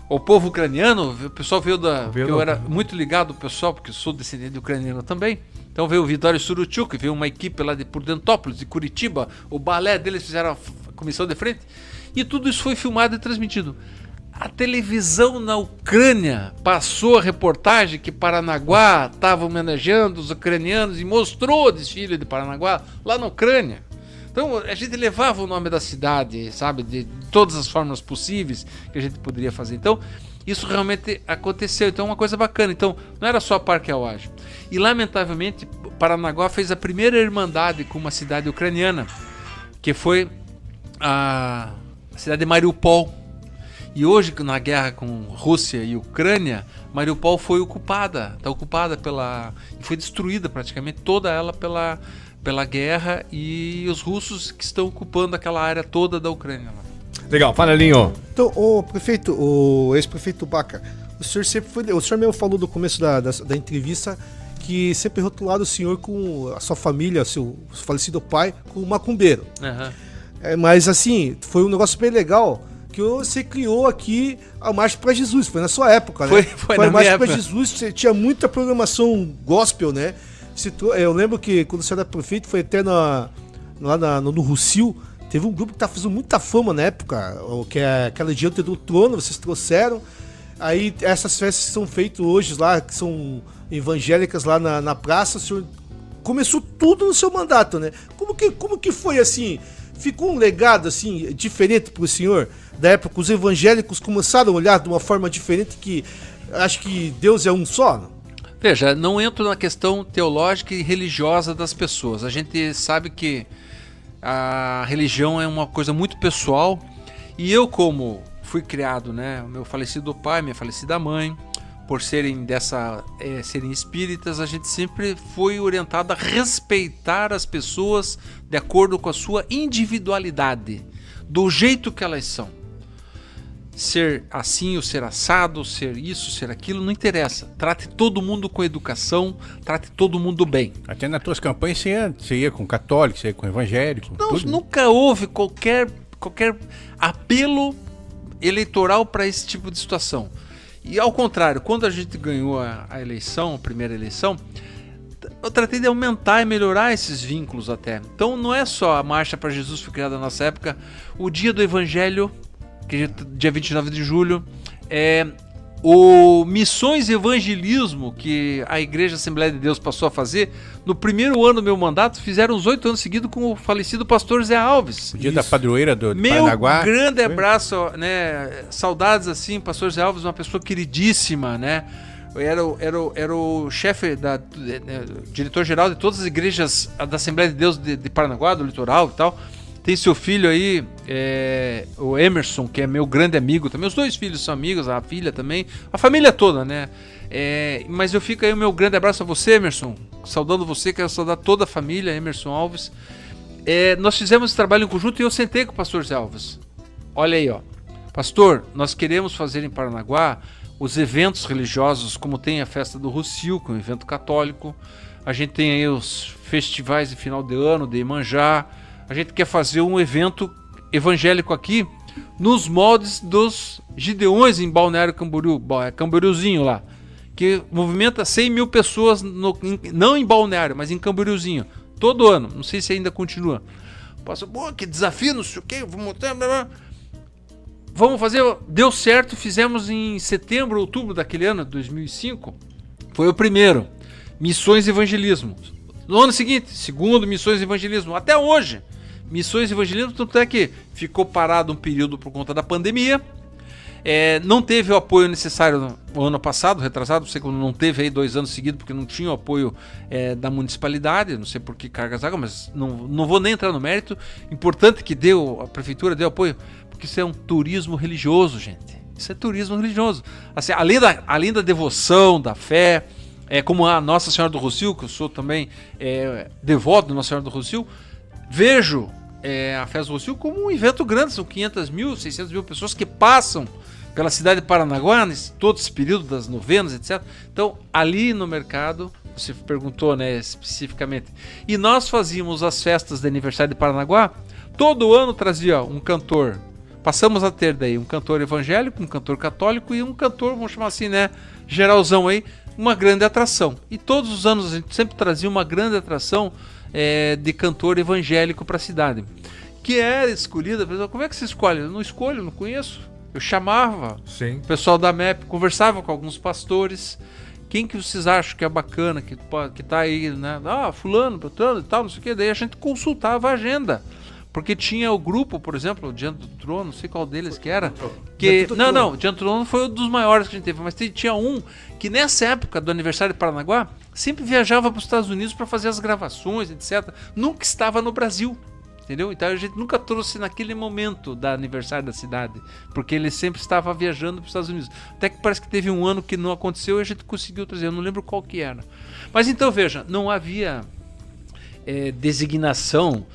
O povo ucraniano, o pessoal veio eu era muito ligado ao pessoal, porque eu sou descendente de ucraniano também. Então veio o Vitório Suruchuk, veio uma equipe lá de Prudentópolis, de Curitiba, o balé deles fizeram a comissão de frente, e tudo isso foi filmado e transmitido. A televisão na Ucrânia passou a reportagem que Paranaguá estava homenageando os ucranianos e mostrou o desfile de Paranaguá lá na Ucrânia. Então a gente levava o nome da cidade, sabe, de todas as formas possíveis que a gente poderia fazer. Então isso realmente aconteceu. Então é uma coisa bacana. Então não era só Parque Auage. E lamentavelmente Paranaguá fez a primeira irmandade com uma cidade ucraniana, que foi a cidade de Mariupol. E hoje, na guerra com Rússia e Ucrânia, Mariupol foi ocupada, está ocupada e foi destruída praticamente toda ela pela guerra, e os russos que estão ocupando aquela área toda da Ucrânia. Legal, fala, Linho. Então, o ex-prefeito Baca, o senhor mesmo falou no começo da entrevista que sempre rotulado o senhor com a sua família, seu falecido pai, como macumbeiro. Uhum. Mas assim, foi um negócio bem legal, que você criou aqui a Marcha para Jesus, foi na sua época, né? Foi a Marcha para Jesus, você tinha muita programação gospel, né? Eu lembro que quando você era prefeito, foi até lá no Rossio, teve um grupo que estava fazendo muita fama na época, que é aquela Diante do Trono, vocês trouxeram. Aí essas festas que são feitas hoje lá, que são evangélicas lá na praça, o senhor começou tudo no seu mandato, né? Como que foi assim? Ficou um legado assim diferente pro senhor? Da época os evangélicos começaram a olhar de uma forma diferente, que acho que Deus é um só, não? Veja, não entro na questão teológica e religiosa das pessoas. A gente sabe que a religião é uma coisa muito pessoal, e eu, como fui criado, né, meu falecido pai, minha falecida mãe, por serem serem espíritas, a gente sempre foi orientado a respeitar as pessoas de acordo com a sua individualidade, do jeito que elas são. Ser assim ou ser assado, ser isso, ser aquilo, não interessa. Trate todo mundo com educação, trate todo mundo bem. Até nas tuas campanhas você ia com católico, você ia com evangélico. Não, tudo. Nunca houve qualquer apelo eleitoral para esse tipo de situação. E ao contrário, quando a gente ganhou a eleição, a primeira eleição, eu tratei de aumentar e melhorar esses vínculos até. Então não é só a Marcha para Jesus, foi criada na nossa época, o Dia do Evangelho, que é dia 29 de julho, o Missões e Evangelismo, que a Igreja Assembleia de Deus passou a fazer, no primeiro ano do meu mandato, fizeram uns 8 anos seguidos com o falecido pastor Zé Alves. O dia da padroeira do meu Paranaguá. Grande abraço, né? Saudades assim, pastor Zé Alves, uma pessoa queridíssima, né? Era o chefe, diretor-geral de todas as igrejas da Assembleia de Deus de Paranaguá, do litoral e tal. Tem seu filho aí, o Emerson, que é meu grande amigo também. Os dois filhos são amigos, a filha também, a família toda, né? Mas eu fico aí o meu grande abraço a você, Emerson. Saudando você, quero saudar toda a família, Emerson Alves. Nós fizemos esse trabalho em conjunto e eu sentei com o pastor Zé Alves. Olha aí, ó. Pastor, nós queremos fazer em Paranaguá os eventos religiosos, como tem a festa do Rocio, que é um evento católico. A gente tem aí os festivais de final de ano, de Iemanjá. A gente quer fazer um evento evangélico aqui nos moldes dos Gideões em Balneário Camboriú, Camboriúzinho lá, que movimenta 100 mil pessoas, não em Balneário, mas em Camboriúzinho, todo ano. Não sei se ainda continua. Passa, que desafio, não sei o que, vamos fazer. Deu certo, fizemos em setembro, outubro daquele ano, 2005. Foi o primeiro, Missões e Evangelismo. No ano seguinte, segundo, Missões e Evangelismo, até hoje. Missões e Evangelismo, tanto é que ficou parado um período por conta da pandemia. Não teve o apoio necessário no ano passado, retrasado, não sei quando não teve aí 2 anos seguidos, porque não tinha o apoio da municipalidade, não sei por que cargas d'água, mas não vou nem entrar no mérito. Importante que a prefeitura deu apoio, porque isso é um turismo religioso, gente. Isso é turismo religioso. Assim, além da devoção, da fé, como a Nossa Senhora do Rocio, que eu sou também devoto de Nossa Senhora do Rocio, vejo a Festa do Rocio como um evento grande. São 500 mil, 600 mil pessoas que passam pela cidade de Paranaguá, todo esse período das novenas, etc. Então, ali no mercado, você perguntou, né, especificamente, e nós fazíamos as festas de aniversário de Paranaguá, todo ano trazia um cantor. Passamos a ter daí um cantor evangélico, um cantor católico e um cantor, vamos chamar assim, né, geralzão aí, uma grande atração. E todos os anos a gente sempre trazia uma grande atração de cantor evangélico para a cidade, que era escolhida. Como é que se escolhe? Eu não escolho, não conheço. Eu chamava o pessoal da MEP, conversava com alguns pastores. Quem que vocês acham que é bacana, que tá aí, né? Fulano, Beltrano e tal, não sei o que. Daí a gente consultava a agenda. Porque tinha o grupo, por exemplo, o Diante do Trono, não sei qual deles que era. Não, o Diante do Trono foi um dos maiores que a gente teve, mas tinha um que nessa época do aniversário de Paranaguá sempre viajava para os Estados Unidos para fazer as gravações, etc. Nunca estava no Brasil, entendeu? Então a gente nunca trouxe naquele momento da aniversário da cidade, porque ele sempre estava viajando para os Estados Unidos. Até que parece que teve um ano que não aconteceu e a gente conseguiu trazer, eu não lembro qual que era. Mas então veja, não havia designação,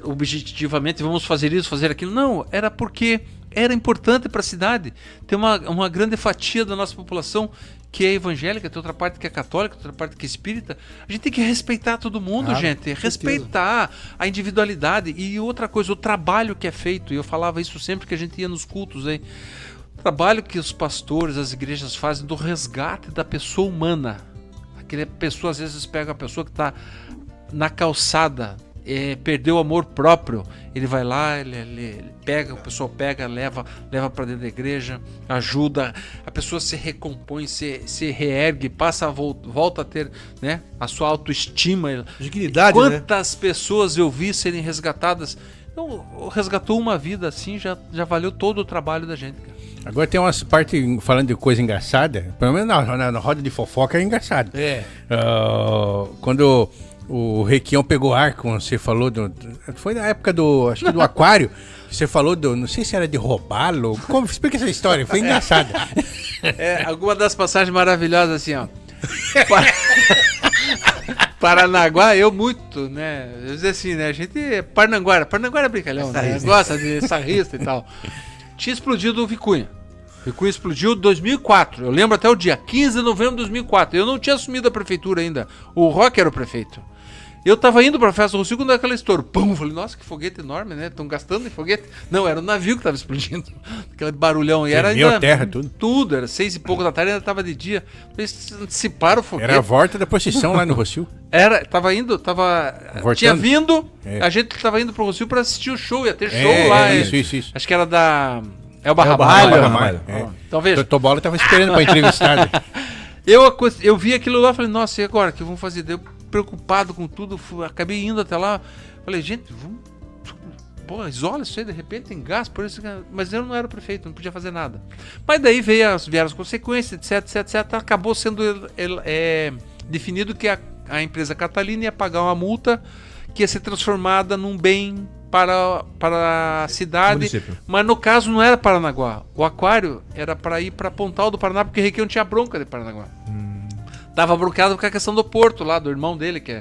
objetivamente vamos fazer isso, fazer aquilo. Não, era porque era importante para a cidade ter uma grande fatia da nossa população que é evangélica, tem outra parte que é católica, outra parte que é espírita. A gente tem que respeitar todo mundo, gente. Respeitar a individualidade. E outra coisa, o trabalho que é feito, e eu falava isso sempre que a gente ia nos cultos aí, o trabalho que os pastores, as igrejas fazem do resgate da pessoa humana. Aquela pessoa, às vezes pega a pessoa que está na calçada, perdeu o amor próprio, ele vai lá, ele pega, o pessoal pega, leva para dentro da igreja, ajuda, a pessoa se recompõe, se reergue, volta a ter, né, a sua autoestima, dignidade. Quantas pessoas eu vi serem resgatadas. Então, resgatou uma vida assim, já valeu todo o trabalho da gente, cara. Agora tem umas partes falando de coisa engraçada, pelo menos na roda de fofoca é engraçado. Quando o Requião pegou ar, como você falou, foi na época acho que do aquário, você falou não sei se era de roubá-lo, explica essa história, foi engraçada. Alguma das passagens maravilhosas assim, ó. Paranaguá, eu muito, né? Eu dizer assim, né? A gente é Parnanguara é brincalhão, né? Gosta de sarrista e tal. Tinha explodido o Vicunha. O Vicunha explodiu em 2004. Eu lembro até o dia 15 de novembro de 2004. Eu não tinha assumido a prefeitura ainda. O Roque era o prefeito. Eu tava indo pra festa do Rocio quando aquela estouro. Pum! Falei, nossa, que foguete enorme, né? Estão gastando em foguete. Não, era o navio que tava explodindo. Aquele barulhão. E era ainda. Terra, tudo. Tudo, era 6 e pouco da tarde, ainda tava de dia. Eles anteciparam o foguete. Era a volta da procissão lá no Rocio. Tinha vindo. A gente tava indo pro Rocio pra assistir o show. Ia ter show lá. Isso. Acho que era da. Elba Ramalho. Então veja. O Totobola tava esperando pra entrevistar. Eu vi aquilo lá e falei, nossa, e agora? O que vamos fazer? Eu preocupado com tudo, acabei indo até lá. Falei, gente, vamos. Pô, isola isso aí, de repente tem gás, por isso. Mas eu não era o prefeito, não podia fazer nada. Mas daí vieram as consequências, etc. Acabou sendo definido que a empresa Catalina ia pagar uma multa que ia ser transformada num bem para a cidade, município. Mas no caso não era Paranaguá. O aquário era para ir para Pontal do Paraná, porque Requião tinha bronca de Paranaguá. Tava bronqueado com a questão do porto lá, do irmão dele, que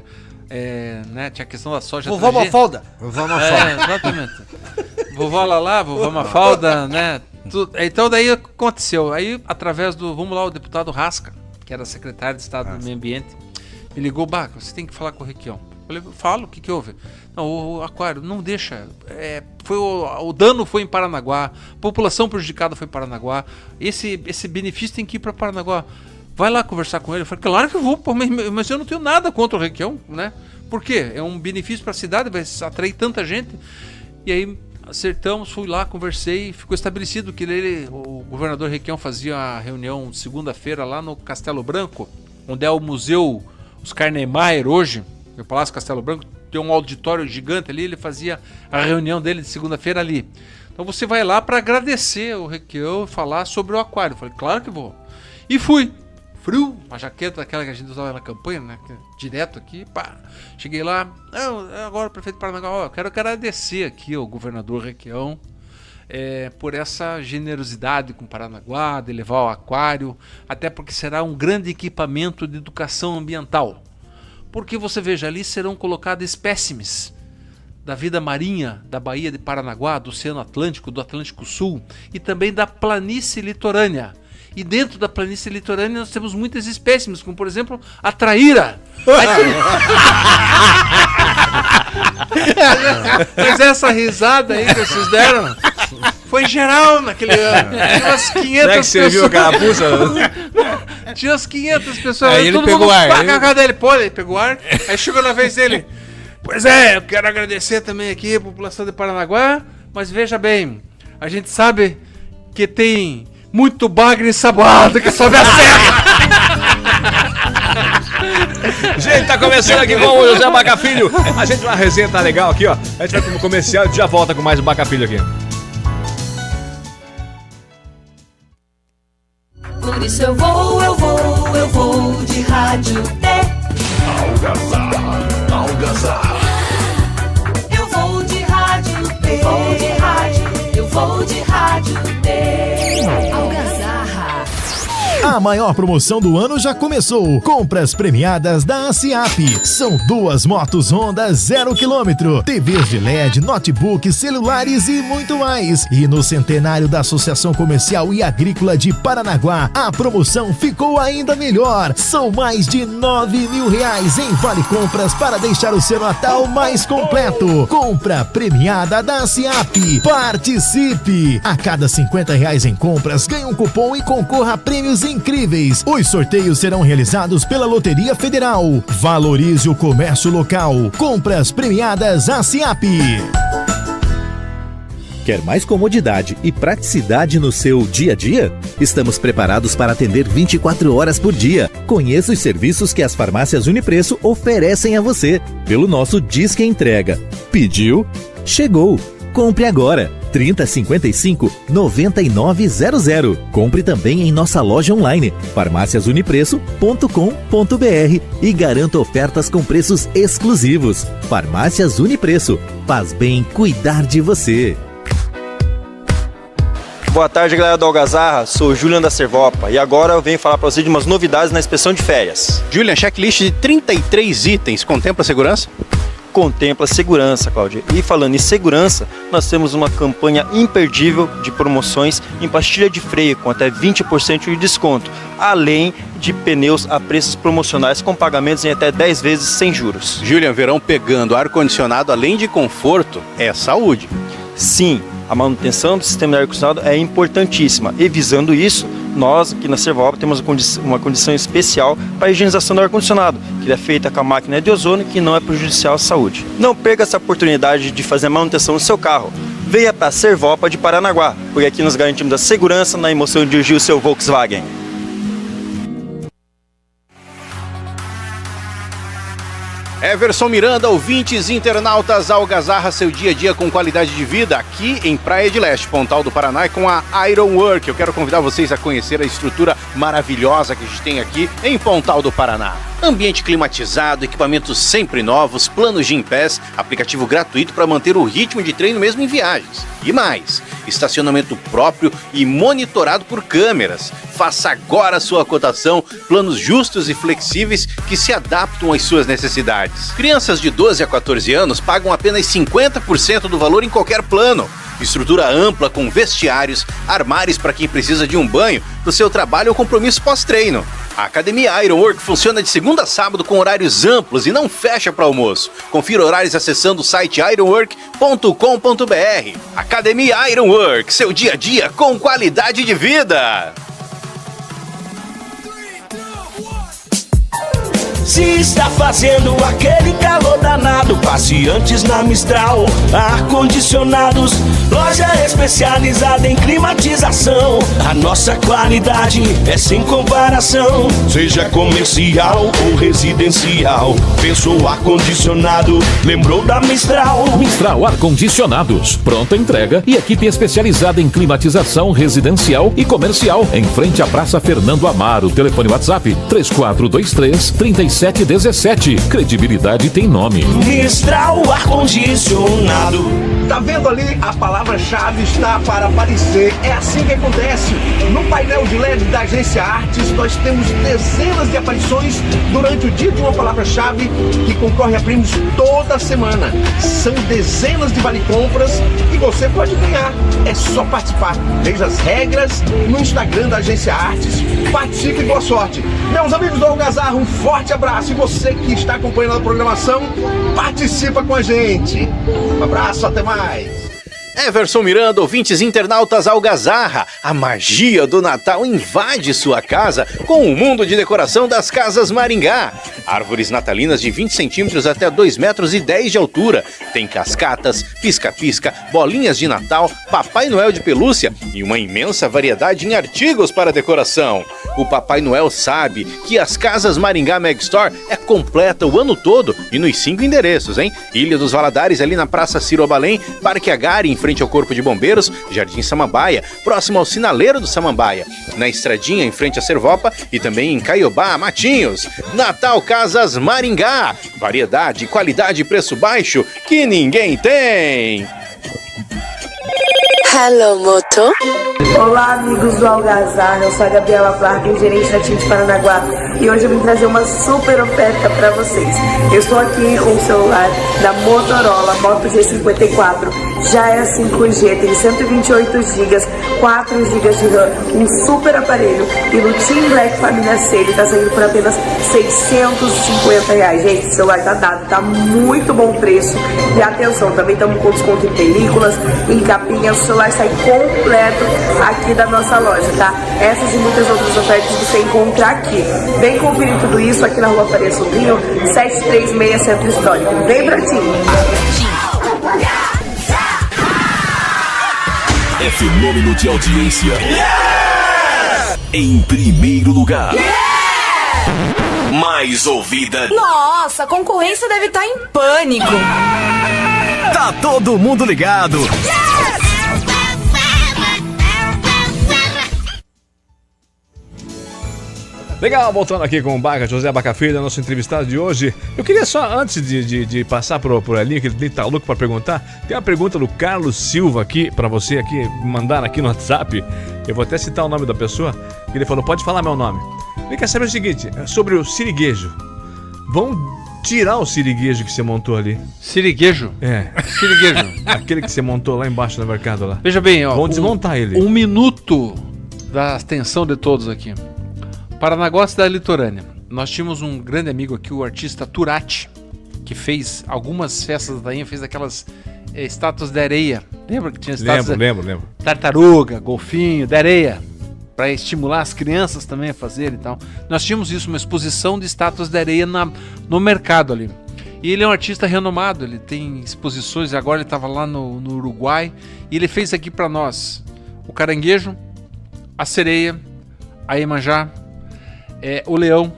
né, tinha a questão da soja. Vovó Mafalda. Exatamente. Vovó Lalá, vovó Mafalda, né? Então daí aconteceu. Aí, através vamos lá, o deputado Rasca, que era secretário de Estado do Meio Ambiente, me ligou, você tem que falar com o Requião. Eu falei, falo, o que houve? Não, o aquário, não deixa. O dano foi em Paranaguá, a população prejudicada foi em Paranaguá. Esse benefício tem que ir para Paranaguá. Vai lá conversar com ele. Eu falei, claro que eu vou, mas eu não tenho nada contra o Requião, né? Por quê? É um benefício para a cidade, vai atrair tanta gente. E aí acertamos, fui lá, conversei, ficou estabelecido que o governador Requião fazia a reunião segunda-feira lá no Castelo Branco, onde é o museu Oscar Niemeyer hoje, no Palácio Castelo Branco, tem um auditório gigante ali, ele fazia a reunião dele de segunda-feira ali. Então você vai lá para agradecer o Requião e falar sobre o aquário. Eu falei, claro que vou. E fui. Frio, uma jaqueta daquela que a gente usava na campanha, né? Direto aqui, pá. Cheguei lá, agora o prefeito de Paranaguá, eu quero agradecer aqui ao governador Requião por essa generosidade com Paranaguá, de levar o aquário, até porque será um grande equipamento de educação ambiental. Porque você veja, ali serão colocados espécimes da vida marinha da Baía de Paranaguá, do Oceano Atlântico, do Atlântico Sul e também da planície litorânea. E dentro da planície litorânea nós temos muitas espécimes, como por exemplo a traíra. Mas essa risada aí que vocês deram foi geral naquele ano. Tinha umas 500 pessoas. Você viu a carapuça? Tinha umas 500 pessoas. Aí ele pegou ar. Ele pegou ar. Aí chegou na vez dele. Pois eu quero agradecer também aqui a população de Paranaguá, mas veja bem, a gente sabe que tem muito bagre ensaboado que sobe a serra. Gente, tá começando aqui com o José Baca Filho. A gente uma resenha tá legal aqui, ó. A gente vai pro comercial e já volta com mais o Baca Filho aqui. Por isso eu vou de rádio Algazarra. Eu vou de rádio eu vou de rádio Algazarra. A maior promoção do ano já começou. Compras premiadas da ASIAP. São 2 motos Honda 0 km, TVs de LED, notebooks, celulares e muito mais. E no centenário da Associação Comercial e Agrícola de Paranaguá, a promoção ficou ainda melhor. São mais de R$9.000 em vale compras para deixar o seu Natal mais completo. Compra premiada da ASIAP. Participe! A cada R$50 em compras, ganhe um cupom e concorra a prêmios incríveis incríveis. Os sorteios serão realizados pela Loteria Federal. Valorize o comércio local. Compras premiadas ASEAP. Quer mais comodidade e praticidade no seu dia a dia? Estamos preparados para atender 24 horas por dia. Conheça os serviços que as farmácias Unipreço oferecem a você pelo nosso Disque Entrega. Pediu? Chegou! Compre agora! 3055-9900. Compre também em nossa loja online farmáciasunipreço.com.br e garanta ofertas com preços exclusivos. Farmácias Unipreço. Faz bem cuidar de você. Boa tarde, galera do Algazarra. Sou o Julian da Servopa e agora eu venho falar para vocês de umas novidades na inspeção de férias. Julian, checklist de 33 itens. Contempla segurança? Contempla segurança, Cláudia. E falando em segurança, nós temos uma campanha imperdível de promoções em pastilha de freio com até 20% de desconto, além de pneus a preços promocionais com pagamentos em até 10 vezes sem juros. Julian, verão pegando ar-condicionado, além de conforto, é saúde. Sim, a manutenção do sistema de ar-condicionado é importantíssima e visando isso, nós aqui na Servopa temos uma condição especial para a higienização do ar-condicionado, que é feita com a máquina de ozônio que não é prejudicial à saúde. Não perca essa oportunidade de fazer a manutenção do seu carro. Venha para a Servopa de Paranaguá, porque aqui nós garantimos a segurança na emoção de dirigir o seu Volkswagen. Everson Miranda, ouvintes internautas, Algazarra, seu dia a dia com qualidade de vida aqui em Praia de Leste, Pontal do Paraná, com a Ironwork. Eu quero convidar vocês a conhecer a estrutura maravilhosa que a gente tem aqui em Pontal do Paraná. Ambiente climatizado, equipamentos sempre novos, planos de Gympass, aplicativo gratuito para manter o ritmo de treino mesmo em viagens. E mais, estacionamento próprio e monitorado por câmeras. Faça agora a sua cotação, planos justos e flexíveis que se adaptam às suas necessidades. Crianças de 12 a 14 anos pagam apenas 50% do valor em qualquer plano. Estrutura ampla com vestiários, armários para quem precisa de um banho para o seu trabalho ou compromisso pós-treino. A Academia Ironwork funciona de segunda a sábado com horários amplos e não fecha para almoço. Confira horários acessando o site ironwork.com.br. Academia Ironwork, seu dia a dia com qualidade de vida. Se está fazendo aquele calor danado, passe antes na Mistral Ar-condicionados, loja especializada em climatização. A nossa qualidade é sem comparação. Seja comercial ou residencial, pensou ar-condicionado, lembrou da Mistral. Mistral Ar-condicionados, pronta entrega e equipe especializada em climatização residencial e comercial, em frente à Praça Fernando Amaro. Telefone WhatsApp 3423-3717. Credibilidade tem nome. Mistral Ar-condicionado. Tá vendo ali? A palavra-chave está para aparecer. É assim que acontece. No painel de LED da Agência Artes, nós temos dezenas de aparições durante o dia de uma palavra-chave que concorre a prêmios toda semana. São dezenas de vale-compras e você pode ganhar. É só participar. Veja as regras no Instagram da Agência Artes. Participe e boa sorte. Meus amigos do Algazarra, um forte abraço. E você que está acompanhando a programação, participa com a gente. Um abraço, até mais. Everson Miranda, ouvintes internautas, Algazarra. A magia do Natal invade sua casa com o mundo de decoração das Casas Maringá. Árvores natalinas de 20 centímetros até 2,10 metros de altura. Tem cascatas, pisca-pisca, bolinhas de Natal, Papai Noel de pelúcia e uma imensa variedade em artigos para decoração. O Papai Noel sabe que as Casas Maringá Meg Store é completa o ano todo e nos 5 endereços, hein? Ilha dos Valadares, ali na Praça Ciro Abalém, Parque Agari, em frente ao Corpo de Bombeiros, Jardim Samambaia, próximo ao Sinaleiro do Samambaia, na Estradinha, em frente à Servopa e também em Caiobá, Matinhos. Natal Casas Maringá, variedade, qualidade e preço baixo que ninguém tem. Hello, Moto. Olá, amigos do Algazarra. Eu sou a Gabriela Clark, gerente da TIM de Paranaguá. E hoje eu vim trazer uma super oferta para vocês. Eu estou aqui com o celular da Motorola Moto G54. Já é 5G, tem 128 GB, 4 GB de RAM, um super aparelho. E no Team Black Família C, ele tá saindo por apenas R$650. Gente, o celular tá dado, tá muito bom preço. E atenção, também estamos com desconto em películas, em capinhas. O celular sai completo aqui da nossa loja, tá? Essas e muitas outras ofertas você encontra aqui. Vem conferir tudo isso aqui na Rua Faria Sobrinho, 736 Centro Histórico. Vem pra ti! É fenômeno de audiência. Em primeiro lugar. Mais ouvida. Nossa, a concorrência deve estar em pânico. Tá todo mundo ligado. Legal, voltando aqui com o Baca, José Baca Filho, nosso entrevistado de hoje. Eu queria só, antes de passar pro Elinho, que ele tá louco pra perguntar, tem uma pergunta do Carlos Silva aqui, pra você aqui, mandar aqui no WhatsApp. Eu vou até citar o nome da pessoa, que ele falou, pode falar meu nome. Ele quer saber o seguinte, sobre o siriguejo. Vão tirar o siriguejo que você montou ali. Siriguejo? É. Siriguejo. Aquele que você montou lá embaixo no mercado lá. Veja bem, ó. Vão desmontar ele. 1 minuto da atenção de todos aqui. Paranaguá, cidade litorânea. Nós tínhamos um grande amigo aqui, o artista Turati, que fez algumas festas da tainha, fez aquelas estátuas de areia. Lembra que tinha estátuas? Lembro. Tartaruga, golfinho, de areia. Para estimular as crianças também a fazerem e tal. Nós tínhamos isso, uma exposição de estátuas de areia no mercado ali. E ele é um artista renomado, ele tem exposições, agora ele estava lá no Uruguai, e ele fez aqui para nós o caranguejo, a sereia, a Iemanjá, o leão,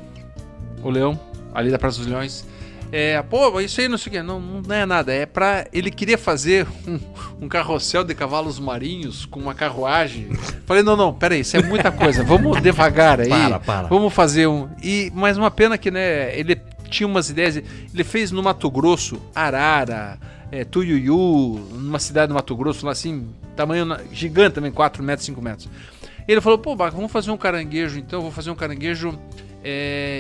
ali da Praça dos Leões. Isso aí não sei o que, não é nada, é pra... Ele queria fazer um carrossel de cavalos marinhos com uma carruagem. Falei, não, peraí, isso é muita coisa, vamos devagar aí. Para. Vamos fazer mas uma pena que, né, ele tinha umas ideias, ele fez no Mato Grosso, Arara, Tuiuiu, numa cidade do Mato Grosso, lá assim, tamanho gigante também, 4 metros, 5 metros. Ele falou, Baca, vamos fazer um caranguejo, então, vou fazer um caranguejo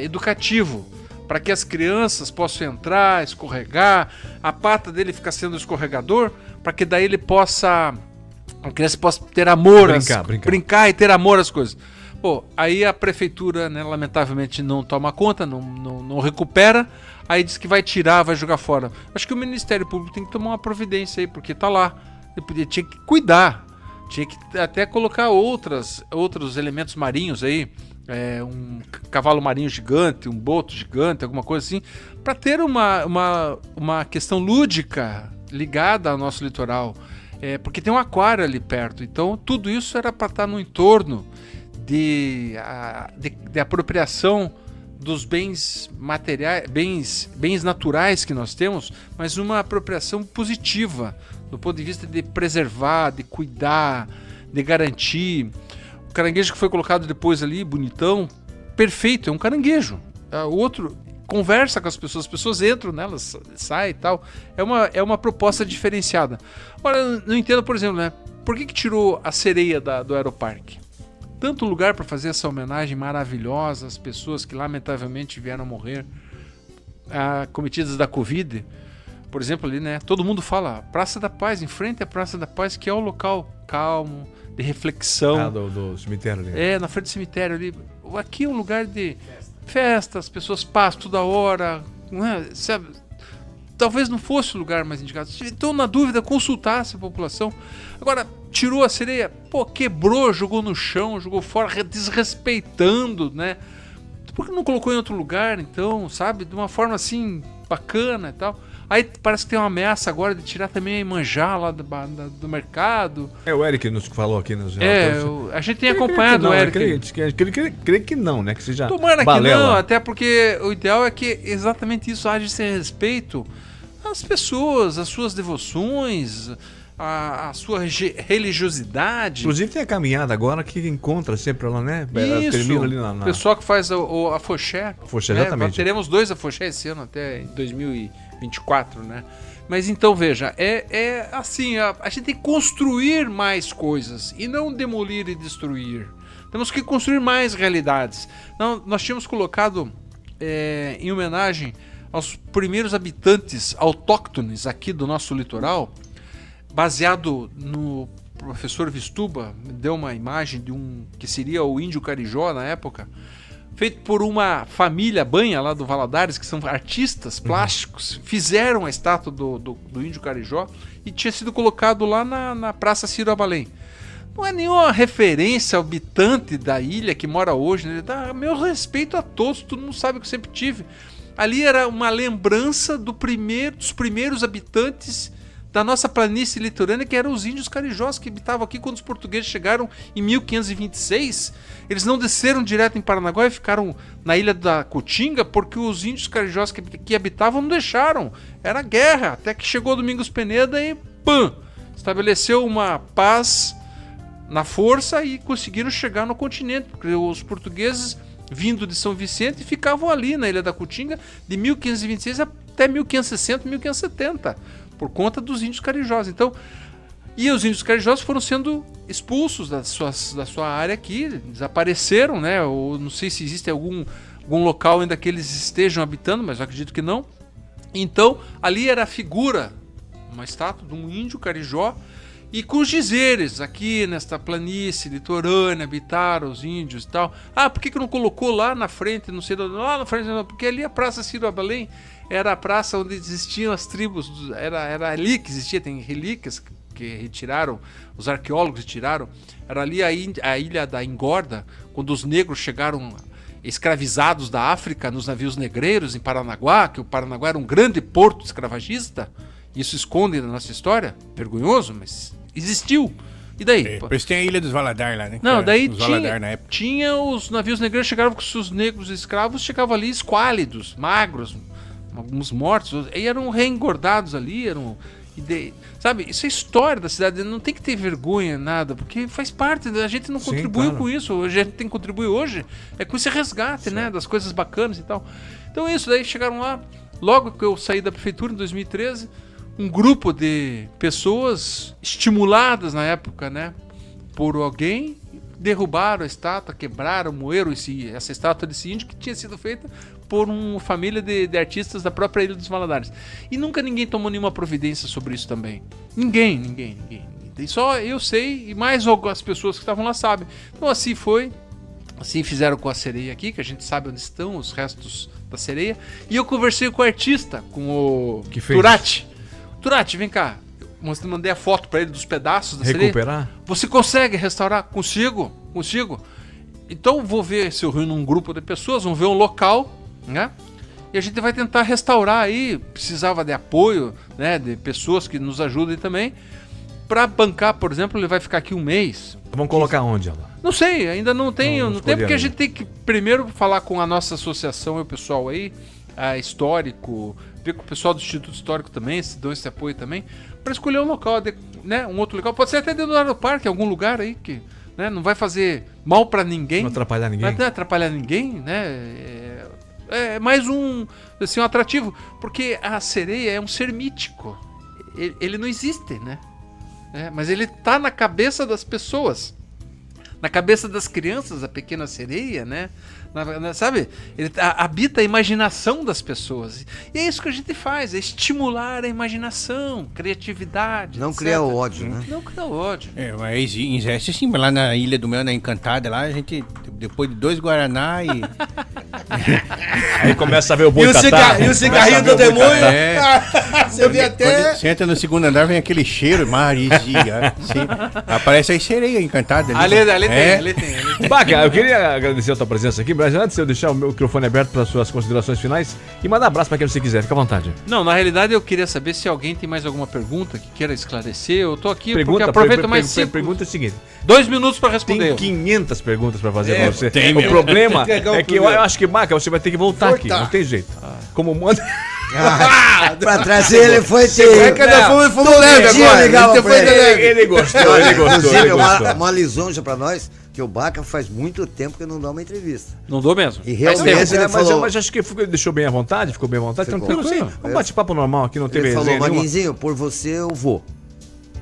educativo, para que as crianças possam entrar, escorregar, a pata dele fica sendo escorregador, para que daí a criança possa ter amor, brincar e ter amor às coisas. Aí a prefeitura, né, lamentavelmente não toma conta, não recupera, aí diz que vai tirar, vai jogar fora. Acho que o Ministério Público tem que tomar uma providência aí, porque tá lá, tinha que cuidar, tinha que até colocar outros elementos marinhos aí, um cavalo marinho gigante, um boto gigante, alguma coisa assim, para ter uma questão lúdica ligada ao nosso litoral, porque tem um aquário ali perto, então tudo isso era para estar no entorno de apropriação dos bens materiais, bens naturais que nós temos, mas uma apropriação positiva, do ponto de vista de preservar, de cuidar, de garantir. O caranguejo que foi colocado depois ali, bonitão, perfeito, é um caranguejo. O outro conversa com as pessoas entram nelas, saem e tal. É uma proposta diferenciada. Ora, não entendo, por exemplo, né? Por que tirou a sereia do Aeroparque? Tanto lugar para fazer essa homenagem maravilhosa às pessoas que lamentavelmente vieram morrer cometidas da Covid. Por exemplo, ali, né? Todo mundo fala Praça da Paz, em frente à Praça da Paz, que é o local calmo, de reflexão. Do cemitério ali. Na frente do cemitério ali. Aqui é um lugar de festa, as pessoas passam toda hora, né? Sabe? Talvez não fosse o lugar mais indicado. Então, na dúvida, consultasse a população. Agora, tirou a sereia, quebrou, jogou no chão, jogou fora, desrespeitando, né? Por que não colocou em outro lugar, então, sabe? De uma forma assim, bacana e tal. Aí parece que tem uma ameaça agora de tirar também a Iemanjá lá do mercado. O Eric nos falou aqui nos a gente tem acompanhado o Eric. Creio que não, né? Que seja tomara balela. Que não, até porque o ideal é que exatamente isso haja sem respeito às pessoas, às suas devoções, a sua religiosidade. Inclusive tem a caminhada agora que encontra sempre lá, né? Isso, termina ali o pessoal que faz a Foché. Foché, exatamente. Teremos 2 Afoxé esse ano, até 2024, né? Mas então, veja, assim, a gente tem que construir mais coisas e não demolir e destruir. Temos que construir mais realidades. Então, nós tínhamos colocado em homenagem aos primeiros habitantes autóctones aqui do nosso litoral, baseado no professor Vistuba, me deu uma imagem de que seria o índio Carijó na época, feito por uma família banha lá do Valadares, que são artistas plásticos, fizeram a estátua do índio Carijó e tinha sido colocado lá na Praça Ciro Abalém. não é nenhuma referência ao habitante da ilha que mora hoje, né? Dá meu respeito a todos, todo mundo sabe que eu sempre tive. Ali era uma lembrança dos primeiros habitantes da nossa planície litorânea, que eram os índios carijós que habitavam aqui quando os portugueses chegaram em 1526. Eles não desceram direto em Paranaguá e ficaram na ilha da Caatinga porque os índios carijós que habitavam não deixaram. Era guerra, até que chegou Domingos Peneda e pam! Estabeleceu uma paz na força e conseguiram chegar no continente, porque os portugueses, vindo de São Vicente, ficavam ali na ilha da Caatinga de 1526 até 1560, 1570. Por conta dos índios carijós. Então, e os índios carijós foram sendo expulsos da sua área aqui, desapareceram, né? Ou não sei se existe algum local ainda que eles estejam habitando, mas eu acredito que não. Então, ali era a figura, uma estátua de um índio carijó, e com os dizeres, aqui nesta planície litorânea habitaram os índios e tal. Ah, por que não colocou lá na frente, não sei, lá na frente, não, porque ali a Praça Ciro Abalém era a praça onde existiam as tribos, era ali que existia, tem relíquias que retiraram, os arqueólogos retiraram, era ali a ilha da Engorda, quando os negros chegaram escravizados da África nos navios negreiros em Paranaguá, que o Paranaguá era um grande porto escravagista, isso esconde na nossa história, vergonhoso, mas existiu. E daí? Por isso tem a Ilha dos Valadar lá, né? Não, daí tinha os navios negreiros, chegavam com os negros escravos, chegavam ali esquálidos, magros, alguns mortos, e eram reengordados ali, sabe, isso é história da cidade, não tem que ter vergonha, nada, porque faz parte, a gente não contribuiu com isso, a gente tem que contribuir hoje, com esse resgate, né, das coisas bacanas e tal. Então isso, daí chegaram lá, logo que eu saí da prefeitura em 2013, um grupo de pessoas estimuladas na época, né, por alguém, derrubaram a estátua, quebraram, moeram essa estátua desse índio que tinha sido feita por uma família de artistas da própria Ilha dos Valadares. E nunca ninguém tomou nenhuma providência sobre isso também. Ninguém. E só eu sei, e mais as pessoas que estavam lá sabem. Então assim foi, assim fizeram com a sereia aqui, que a gente sabe onde estão os restos da sereia. E eu conversei com o artista, com o Turati. Turati, vem cá. Eu mandei a foto pra ele dos pedaços da recuperar? Sereia. Você consegue restaurar? Consigo. Então vou ver se eu reúno um grupo de pessoas, vamos ver um local, né? E a gente vai tentar restaurar aí. Precisava de apoio, né? De pessoas que nos ajudem também. Pra bancar, por exemplo, ele vai ficar aqui um mês. Vamos colocar onde, ela? Não sei, ainda não tenho. Não tem, porque a gente tem que primeiro falar com a nossa associação e o pessoal aí, histórico, ver com o pessoal do Instituto Histórico também, se dão esse apoio também, para escolher um local, né, um outro local. Pode ser até dentro do parque, algum lugar aí que, né, não vai fazer mal para ninguém. Não atrapalhar ninguém. Não vai atrapalhar ninguém, né? É mais um atrativo, porque a sereia é um ser mítico. Ele não existe, né? Mas ele tá na cabeça das pessoas, na cabeça das crianças, a pequena sereia, né? Sabe? Ele habita a imaginação das pessoas. E é isso que a gente faz, é estimular a imaginação, criatividade. Não etc. criar ódio, né? Não criar ódio. Mas existe sim, lá na Ilha do Mel, na Encantada, lá a gente, depois de 2 Guaraná e... Aí começa a ver o boitatá. E o cigarrinho do demônio. Você vê até... Quando você entra no segundo andar, vem aquele cheiro, maresia. Aparece aí sereia encantada. Ali tem. Baca, eu queria agradecer a tua presença aqui, mas antes de eu deixar o meu microfone aberto para suas considerações finais e mandar um abraço para quem você quiser, fica à vontade. Não, na realidade eu queria saber se alguém tem mais alguma pergunta que queira esclarecer. Eu tô aqui porque aproveito mais cedo. Pergunta é a seguinte: 2 minutos para responder. Tem 500 perguntas para fazer para você. Tem, o problema é que eu acho que, Baca, você vai ter que voltar aqui, não tem jeito. Como manda... pra trazer ele foi ter. Ele gostou. Inclusive, uma lisonja pra nós, que o Baca faz muito tempo que não dá uma entrevista. Não dou mesmo. E realmente ele falou... Mas acho que deixou bem à vontade, ficou bem à vontade. Tranquilo, sim. Um bate-papo normal aqui, não teve resenha nenhuma. Ele falou, Maguinzinho, por você eu vou.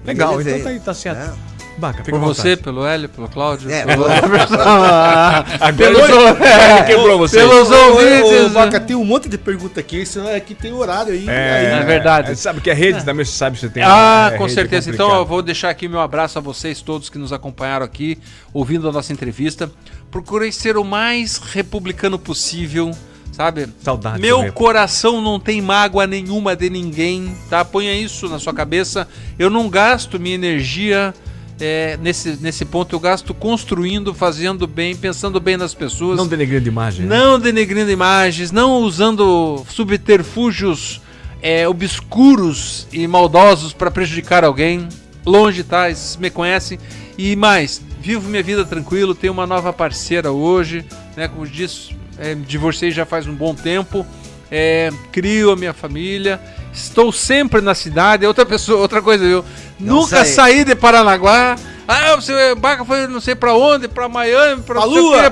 Legal, então tá certo. Baca, por você, pelo Hélio, pelo Cláudio. Quebrou você. Pelos ouvintes. Baca, tem um monte de pergunta aqui, senão aqui tem horário aí. É verdade. Sabe que é rede também, você sabe que você tem. Com certeza. Então eu vou deixar aqui meu abraço a vocês todos que nos acompanharam aqui, ouvindo a nossa entrevista. Procurei ser o mais republicano possível, sabe? Saudade. Meu coração não tem mágoa nenhuma de ninguém, tá? Ponha isso na sua cabeça. Eu não gasto minha energia nesse ponto eu gasto construindo, fazendo bem, pensando bem nas pessoas. Não denegrindo imagem. Não denegrindo imagens, não usando subterfúgios obscuros e maldosos para prejudicar alguém. Longe, tá? Esses me conhecem. E mais, vivo minha vida tranquilo, tenho uma nova parceira hoje, né? Como disse, divorciei já faz um bom tempo. Crio a minha família, estou sempre na cidade. Outra coisa, eu nunca saí de Paranaguá. Você Baca foi não sei pra onde, pra Miami, pra Lua.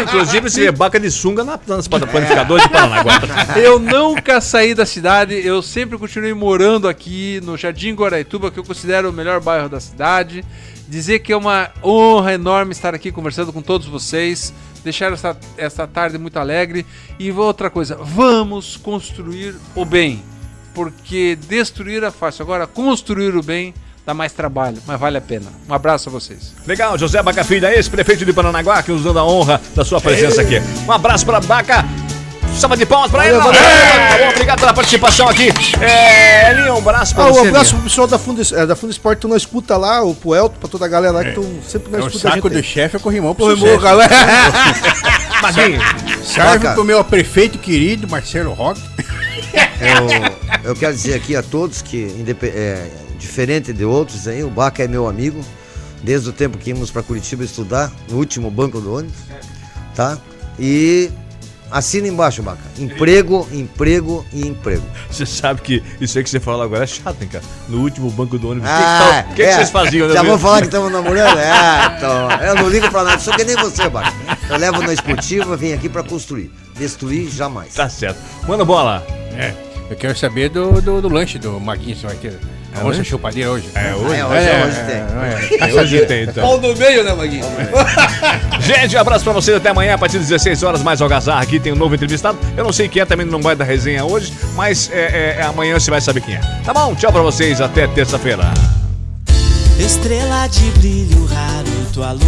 Inclusive você Baca de sunga nas panificadores de Paranaguá. Eu nunca saí da cidade, eu sempre continuei morando aqui no Jardim Guaraituba, que eu considero o melhor bairro da cidade. Dizer que é uma honra enorme estar aqui conversando com todos vocês. Deixar essa tarde muito alegre. E outra coisa, vamos construir o bem. Porque destruir é fácil. Agora, construir o bem dá mais trabalho, mas vale a pena. Um abraço a vocês. Legal, José Baca Filho, ex-prefeito de Paranaguá, que nos dando a honra da sua presença aqui. Um abraço para Baca. Salva de palmas para ele. Obrigado pela participação aqui. Elinho, um abraço para você. Um abraço pro pessoal da Fundo Esporte, tu não escuta lá, pro Elton, pra toda a galera lá que estão sempre na escuta. O saco do chefe é corrimão pro Corrimão, galera. Maguinho, serve pro meu prefeito querido, Marcelo Roque. Eu quero dizer aqui a todos que, diferente de outros aí, o Baca é meu amigo, desde o tempo que íamos para Curitiba estudar, no último banco do ônibus, tá? E assina embaixo, Baca. Emprego, emprego e emprego. Você sabe que isso aí que você falou agora é chato, hein, cara? No último banco do ônibus. O que vocês faziam, né? Já vou falar que estamos namorando? Então, eu não ligo pra nada, sou que nem você, Baca. Eu levo na esportiva, venho aqui pra construir. Destruir, jamais. Tá certo. Manda bola. Eu quero saber do lanche do Maguinho, você vai ter. Almoço chupadeira hoje. Hoje tem, então. Pau no meio, né, Maguinho? Gente, um abraço pra vocês até amanhã, a partir das 16 horas, mais Algazarra aqui, tem um novo entrevistado. Eu não sei quem é, também não vai dar resenha hoje, mas amanhã você vai saber quem é. Tá bom? Tchau pra vocês, até terça-feira. Estrela de brilho raro, tua luz.